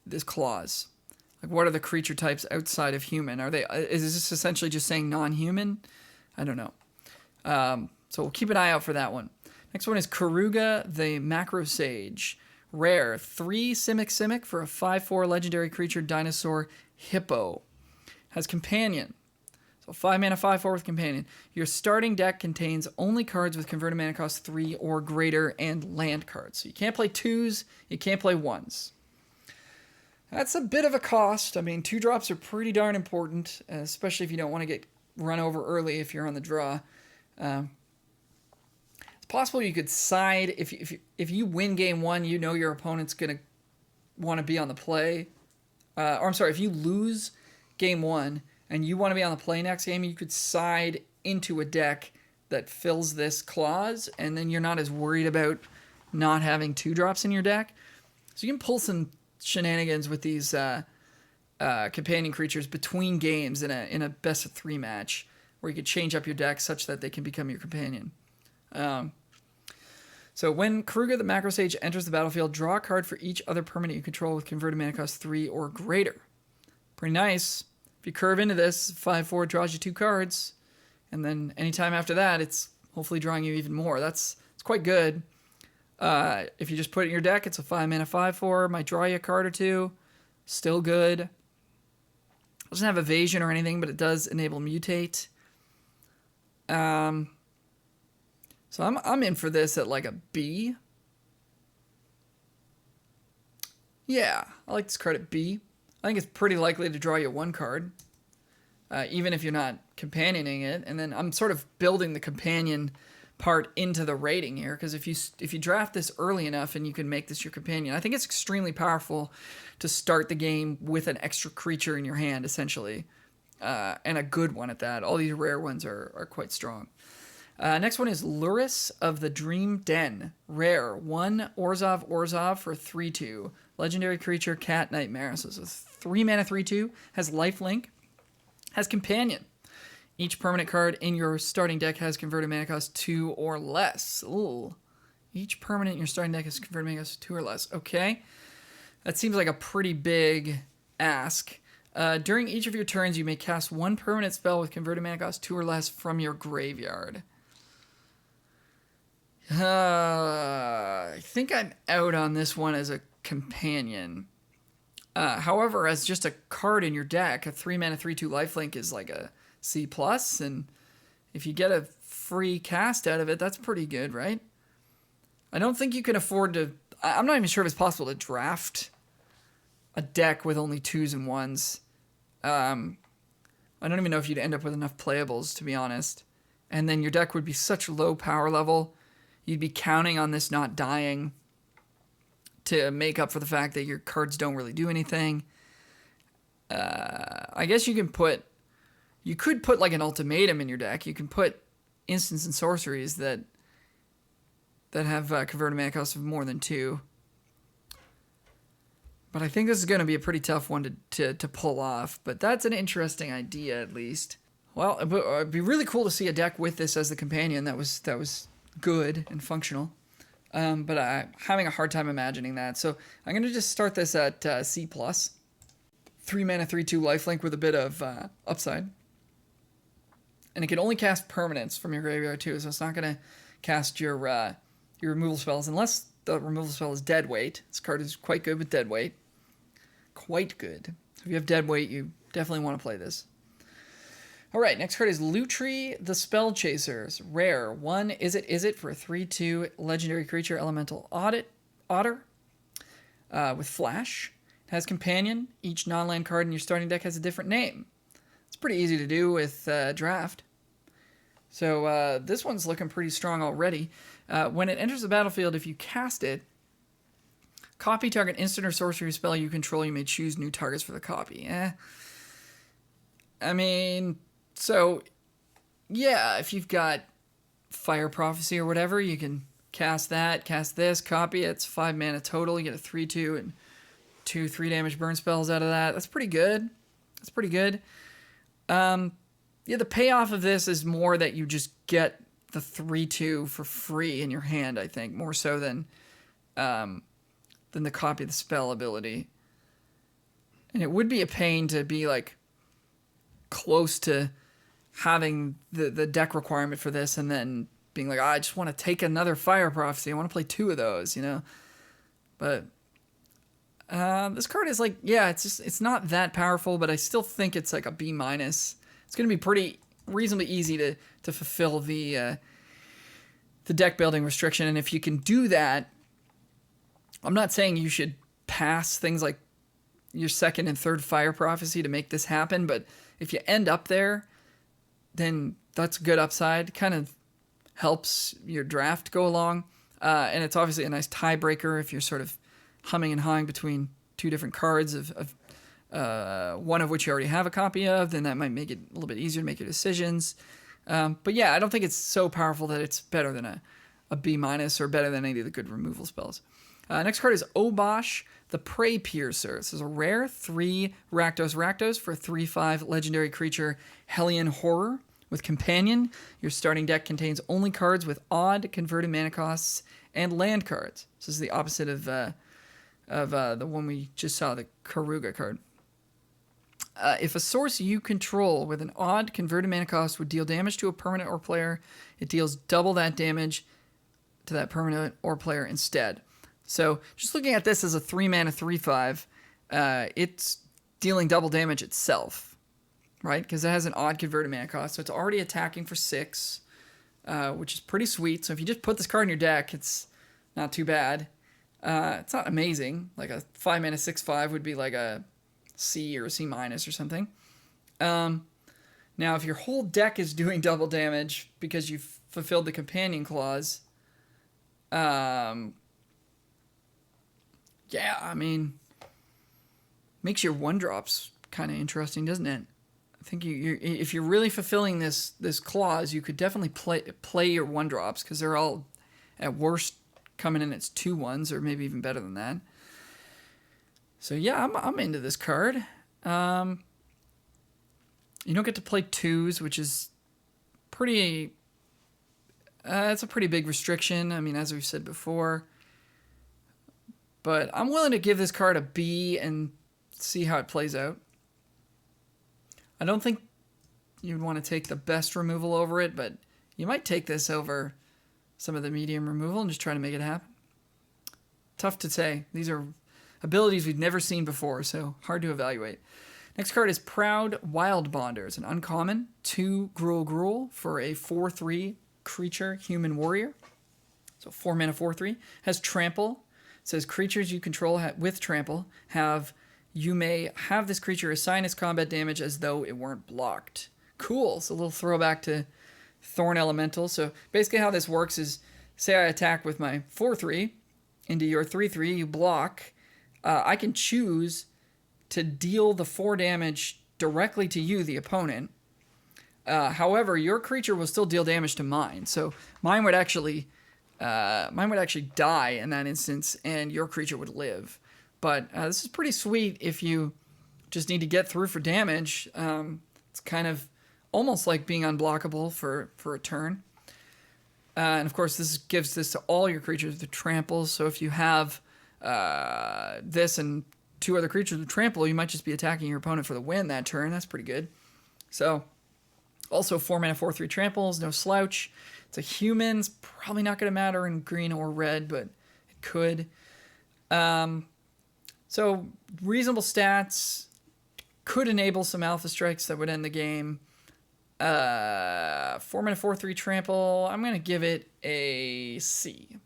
this clause. Like, what are the creature types outside of human? Is this essentially just saying non-human? I don't know. So we'll keep an eye out for that one. Next one is Karuga the Macro Sage. Rare. 3 Simic for a 5/4 legendary creature dinosaur hippo. Has companion. So 5 mana, 5/4 with companion. Your starting deck contains only cards with converted mana cost 3 or greater and land cards. So you can't play 2s, you can't play 1s. That's a bit of a cost. 2 drops are pretty darn important, especially if you don't want to get run over early if you're on the draw. It's possible you could side if you win game 1, you know your opponent's gonna want to be on the play. If you lose game 1 and you want to be on the play next game, you could side into a deck that fills this clause, and then you're not as worried about not having 2 drops in your deck. So you can pull some shenanigans with these companion creatures between games in a best of 3 match, where you could change up your deck such that they can become your companion. So when Kruger the Macro Sage enters the battlefield, draw a card for each other permanent you control with converted mana cost 3 or greater. Pretty nice. If you curve into this, 5/4 draws you 2 cards, and then anytime after that, it's hopefully drawing you even more. It's quite good. If you just put it in your deck, it's a 5 mana 5/4, might draw you a card or 2. Still good. It doesn't have evasion or anything, but it does enable mutate. So I'm in for this at like a B. Yeah, I like this card at B. I think it's pretty likely to draw you 1 card, even if you're not companioning it. And then I'm sort of building the companion part into the rating here, because if you draft this early enough and you can make this your companion, I think it's extremely powerful to start the game with an extra creature in your hand, essentially, and a good one at that. All these rare ones are quite strong. Next one is Luris of the Dream Den. Rare. 1 Orzhov for 3/2. Legendary creature, cat, nightmare. So it's a 3 mana 3/2. Has lifelink. Has companion. Each permanent card in your starting deck has converted mana cost 2 or less. Ooh. Each permanent in your starting deck has converted mana cost 2 or less. Okay. That seems like a pretty big ask. During each of your turns, you may cast 1 permanent spell with converted mana cost 2 or less from your graveyard. I think I'm out on this one as a companion. However, as just a card in your deck, a 3 mana 3/2 lifelink is like a C+, and if you get a free cast out of it, that's pretty good, right? I don't think you can afford to... I'm not even sure if it's possible to draft a deck with only 2s and 1s. I don't even know if you'd end up with enough playables, to be honest. And then your deck would be such low power level. You'd be counting on this not dying to make up for the fact that your cards don't really do anything. I guess you could put like an ultimatum in your deck. You can put instants and sorceries that have converted mana costs of more than 2. But I think this is going to be a pretty tough one to pull off. But that's an interesting idea, at least. Well, it'd be really cool to see a deck with this as the companion that was good and functional. But I'm having a hard time imagining that. So I'm going to just start this at C+. 3 mana 3/2 lifelink with a bit of upside. And it can only cast permanents from your graveyard too, so it's not going to cast your removal spells unless the removal spell is dead weight. This card is quite good with dead weight. Quite good. So if you have dead weight, you definitely want to play this. All right, next card is Lutri the Spell Chasers. Rare. 1 Is It for a 3/2 legendary creature elemental otter with flash. It has companion. Each non-land card in your starting deck has a different name. It's pretty easy to do with draft. So this one's looking pretty strong already. When it enters the battlefield, if you cast it, copy target instant or sorcery spell you control. You may choose new targets for the copy. I mean, so yeah, if you've got Fire Prophecy or whatever, you can cast that, cast this, copy it. It's 5 mana total. You get a 3/2 and 2 3 damage burn spells out of that. That's pretty good. That's pretty good. Yeah, the payoff of this is more that you just get the 3/2 for free in your hand, I think, more so than the copy the spell ability. And it would be a pain to be like close to having the deck requirement for this and then being like, I just want to take another Fire Prophecy. I want to play 2 of those, you know? But this card is like, yeah, it's not that powerful, but I still think it's like a B-. It's going to be pretty reasonably easy to fulfill the deck building restriction. And if you can do that, I'm not saying you should pass things like your second and third Fire Prophecy to make this happen, but if you end up there, then that's good upside. Kind of helps your draft go along. And it's obviously a nice tiebreaker if you're sort of humming and hawing between 2 different cards of one of which you already have a copy of, then that might make it a little bit easier to make your decisions. But yeah, I don't think it's so powerful that it's better than a B- or better than any of the good removal spells. Next card is Obosh the Prey Piercer. This is a rare 3 Rakdos for a 3/5 legendary creature Hellion Horror with companion. Your starting deck contains only cards with odd converted mana costs and land cards. This is the opposite of the one we just saw, the Karuga card. If a source you control with an odd converted mana cost would deal damage to a permanent or player, it deals double that damage to that permanent or player instead. So just looking at this as a 3-mana 3/5, it's dealing double damage itself, right? Because it has an odd converted mana cost, so it's already attacking for 6, which is pretty sweet. So if you just put this card in your deck, it's not too bad. It's not amazing. Like a 5-mana 6/5 would be like a C or a C- or something. Now, if your whole deck is doing double damage because you've fulfilled the companion clause, yeah, I mean, makes your 1-drops kind of interesting, doesn't it? I think if you're really fulfilling this clause, you could definitely play your 1-drops, because they're all at worst coming in as 2/1s, or maybe even better than that. So yeah, I'm into this card. You don't get to play 2s, which is pretty. It's a pretty big restriction. I mean, as we've said before. But I'm willing to give this card a B and see how it plays out. I don't think you'd want to take the best removal over it, but you might take this over some of the medium removal and just try to make it happen. Tough to say. These are abilities we've never seen before, so hard to evaluate. Next card is Proud Wildbonder. It's an uncommon 2 Gruul for a 4/3 creature human warrior. So 4-mana 4/3. Has trample. It says creatures you control with trample you may have this creature assign its combat damage as though it weren't blocked. Cool. It's a little throwback to Thorn Elemental. So basically how this works is, say I attack with my 4/3 into your 3/3, you block. I can choose to deal the 4 damage directly to you, the opponent. However, your creature will still deal damage to mine. So mine would actually die in that instance, and your creature would live. But this is pretty sweet if you just need to get through for damage. It's kind of almost like being unblockable for a turn. And of course, this gives this to all your creatures with trample. So if you have this and 2 other creatures with trample, you might just be attacking your opponent for the win that turn. That's pretty good. So also 4-mana 4/3 tramples, no slouch. It's a human. It's probably not going to matter in green or red, but it could. So reasonable stats. Could enable some alpha strikes that would end the game. 4-mana 4/3 trample. I'm going to give it a C.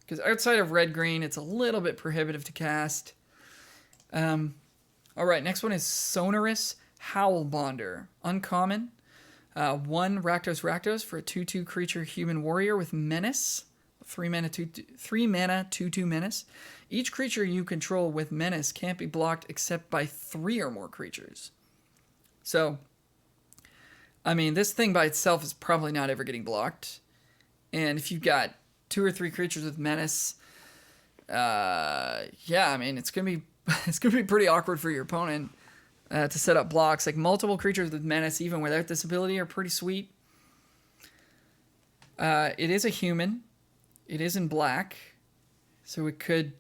Because outside of red-green, it's a little bit prohibitive to cast. All right, next one is Sonorous Howlbonder. Uncommon. 1 Rakdos for a 2/2 creature human warrior with menace. 3-mana 2/2 menace. Each creature you control with menace can't be blocked except by 3 or more creatures. So, I mean, this thing by itself is probably not ever getting blocked. And if you've got 2 or 3 creatures with menace, yeah, I mean, it's gonna be pretty awkward for your opponent to set up blocks. Like, multiple creatures with menace, even without this ability, are pretty sweet. It is a human. It is in black, so it could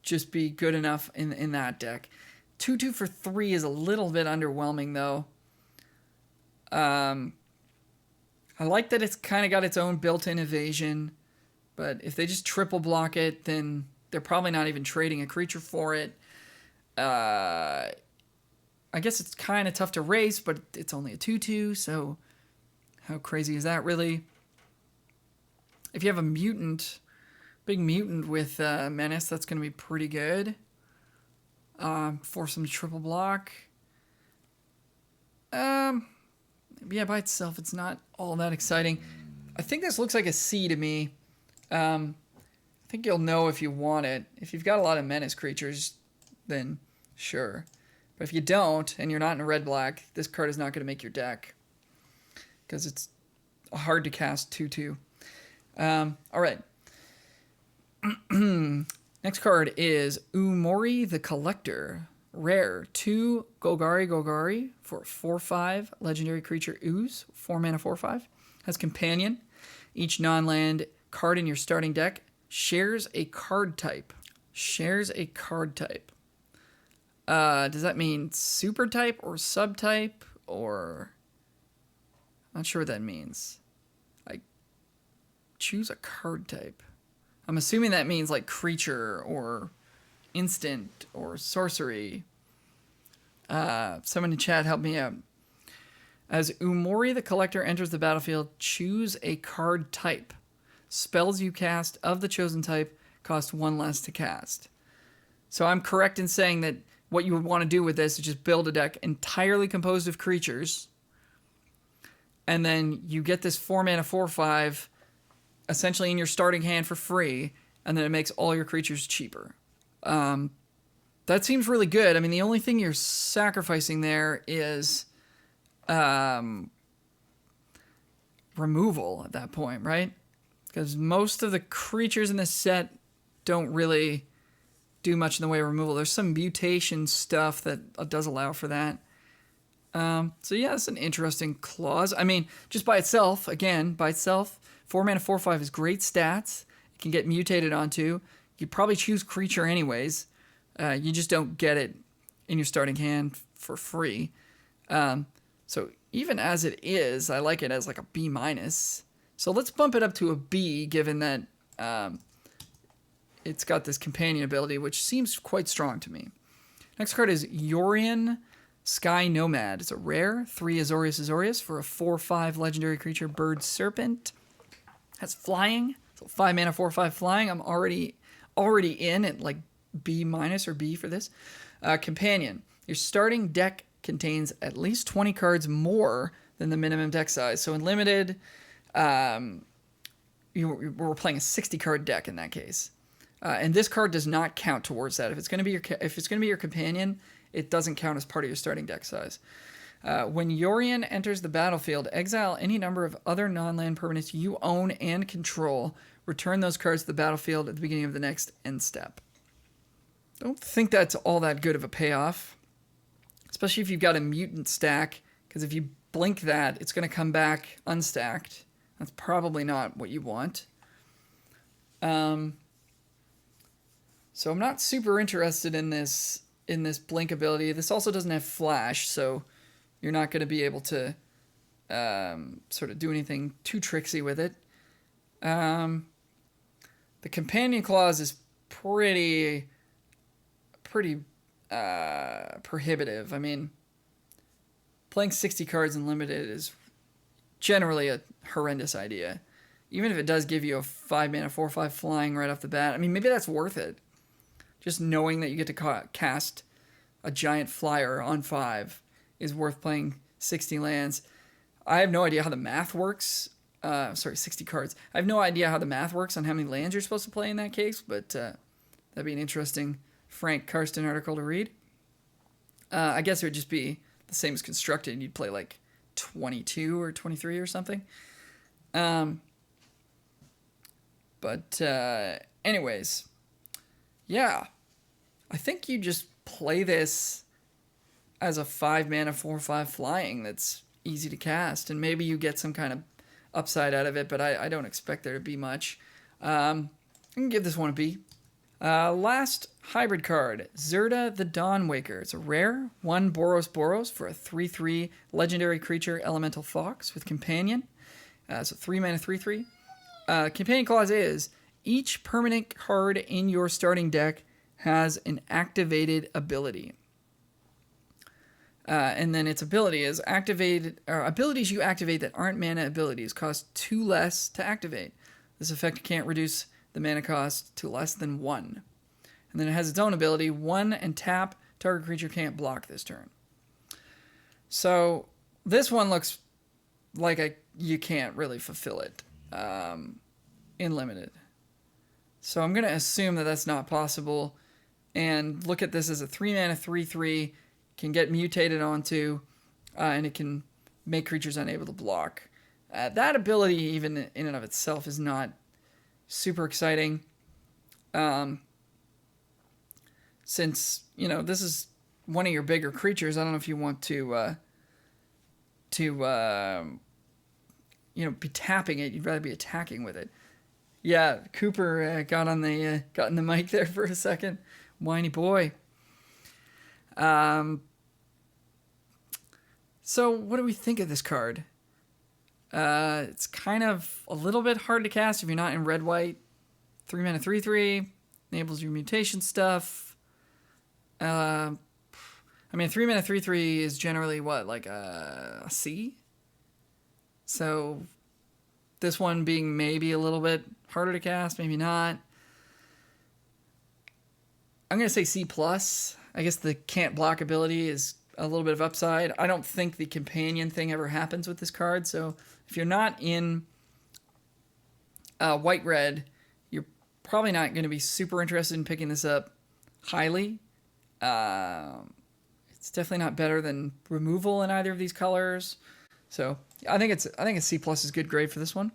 just be good enough in that deck. 2/2 for 3 is a little bit underwhelming, though. I like that it's kind of got its own built-in evasion, but if they just triple block it, then they're probably not even trading a creature for it. I guess it's kind of tough to race, but it's only a 2/2, so how crazy is that really? If you have a mutant, big mutant with menace, that's going to be pretty good. Force them to triple block. Yeah, by itself, it's not all that exciting. I think this looks like a C to me. I think you'll know if you want it. If you've got a lot of menace creatures, then sure. But if you don't, and you're not in a red-black, this card is not going to make your deck. Because it's hard to cast 2/2. All right. Next card is Umori the Collector. Rare. 2 Golgari for 4/5 legendary creature ooze. 4-mana 4/5. Has companion. Each non-land card in your starting deck shares a card type. Shares a card type. Does that mean super type or subtype or... Not sure what that means. I choose a card type. I'm assuming that means like creature or instant or sorcery. Someone in chat help me out. As Umori the Collector enters the battlefield, choose a card type. Spells you cast of the chosen type cost 1 less to cast. So I'm correct in saying that what you would want to do with this is just build a deck entirely composed of creatures, and then you get this 4-mana 4/5 essentially in your starting hand for free, and then it makes all your creatures cheaper. That seems really good. I mean, the only thing you're sacrificing there is removal at that point, right? Because most of the creatures in this set don't really do much in the way of removal. There's some mutation stuff that does allow for that. So yeah, it's an interesting clause. I mean, just by itself, 4-mana 4/5 is great stats. It can get mutated onto. You'd probably choose creature anyways. You just don't get it in your starting hand for free. So even as it is, I like it as like a B-. So let's bump it up to a B, given that it's got this companion ability, which seems quite strong to me. Next card is Yorion Sky Nomad. It's a rare, 3 Azorius for a 4/5 legendary creature, bird serpent. Has flying, so 5-mana 4/5 flying. I'm already in at like B- or B for this. Companion. Your starting deck contains at least 20 cards more than the minimum deck size. So in limited, we're playing a 60-card deck in that case. And this card does not count towards that. If it's going to be your companion, it doesn't count as part of your starting deck size. When Yorion enters the battlefield, exile any number of other non-land permanents you own and control. Return those cards to the battlefield at the beginning of the next end step. I don't think that's all that good of a payoff, especially if you've got a mutant stack, because if you blink that, it's going to come back unstacked. That's probably not what you want. So I'm not super interested in this blink ability. This also doesn't have flash, so you're not going to be able to sort of do anything too tricksy with it. The companion clause is pretty prohibitive. I mean, playing 60 cards in limited is generally a horrendous idea. Even if it does give you a 5-mana 4/5 flying right off the bat, I mean, maybe that's worth it. Just knowing that you get to cast a giant flyer on 5 is worth playing 60 lands. I have no idea how the math works. 60 cards. I have no idea how the math works on how many lands you're supposed to play in that case, but that'd be an interesting Frank Karsten article to read. I guess it would just be the same as constructed. You'd play like 22 or 23 or something. Anyways, yeah. I think you just play this as a 5-mana 4/5 flying that's easy to cast, and maybe you get some kind of upside out of it, but I don't expect there to be much. I can give this one a B. Last hybrid card, Zerda the Dawnwaker. It's a rare, 1 Boros for a 3/3 legendary creature, Elemental Fox with Companion. So 3-mana 3/3. Companion clause is, each permanent card in your starting deck has an activated ability. And then its ability is abilities you activate that aren't mana abilities cost 2 less to activate. This effect can't reduce the mana cost to less than 1. And then it has its own ability, 1 and tap, target creature can't block this turn. So this one looks like you can't really fulfill it in limited. So I'm going to assume that that's not possible and look at this as a 3-mana 3/3, can get mutated onto, and it can make creatures unable to block. That ability, even in and of itself, is not super exciting. Since, this is one of your bigger creatures, I don't know if you want to be tapping it. You'd rather be attacking with it. Yeah, Cooper got in the mic there for a second. Whiny boy. So what do we think of this card? It's kind of a little bit hard to cast if you're not in red-white. 3 mana 3/3 enables your mutation stuff. I mean, 3 mana 3/3 is generally what, like a C? So this one being maybe a little bit harder to cast, maybe not. I'm going to say C+. I guess the can't block ability is a little bit of upside. I don't think the companion thing ever happens with this card, so if you're not in white-red, you're probably not going to be super interested in picking this up highly. It's definitely not better than removal in either of these colors. So I think a C+ is good grade for this one.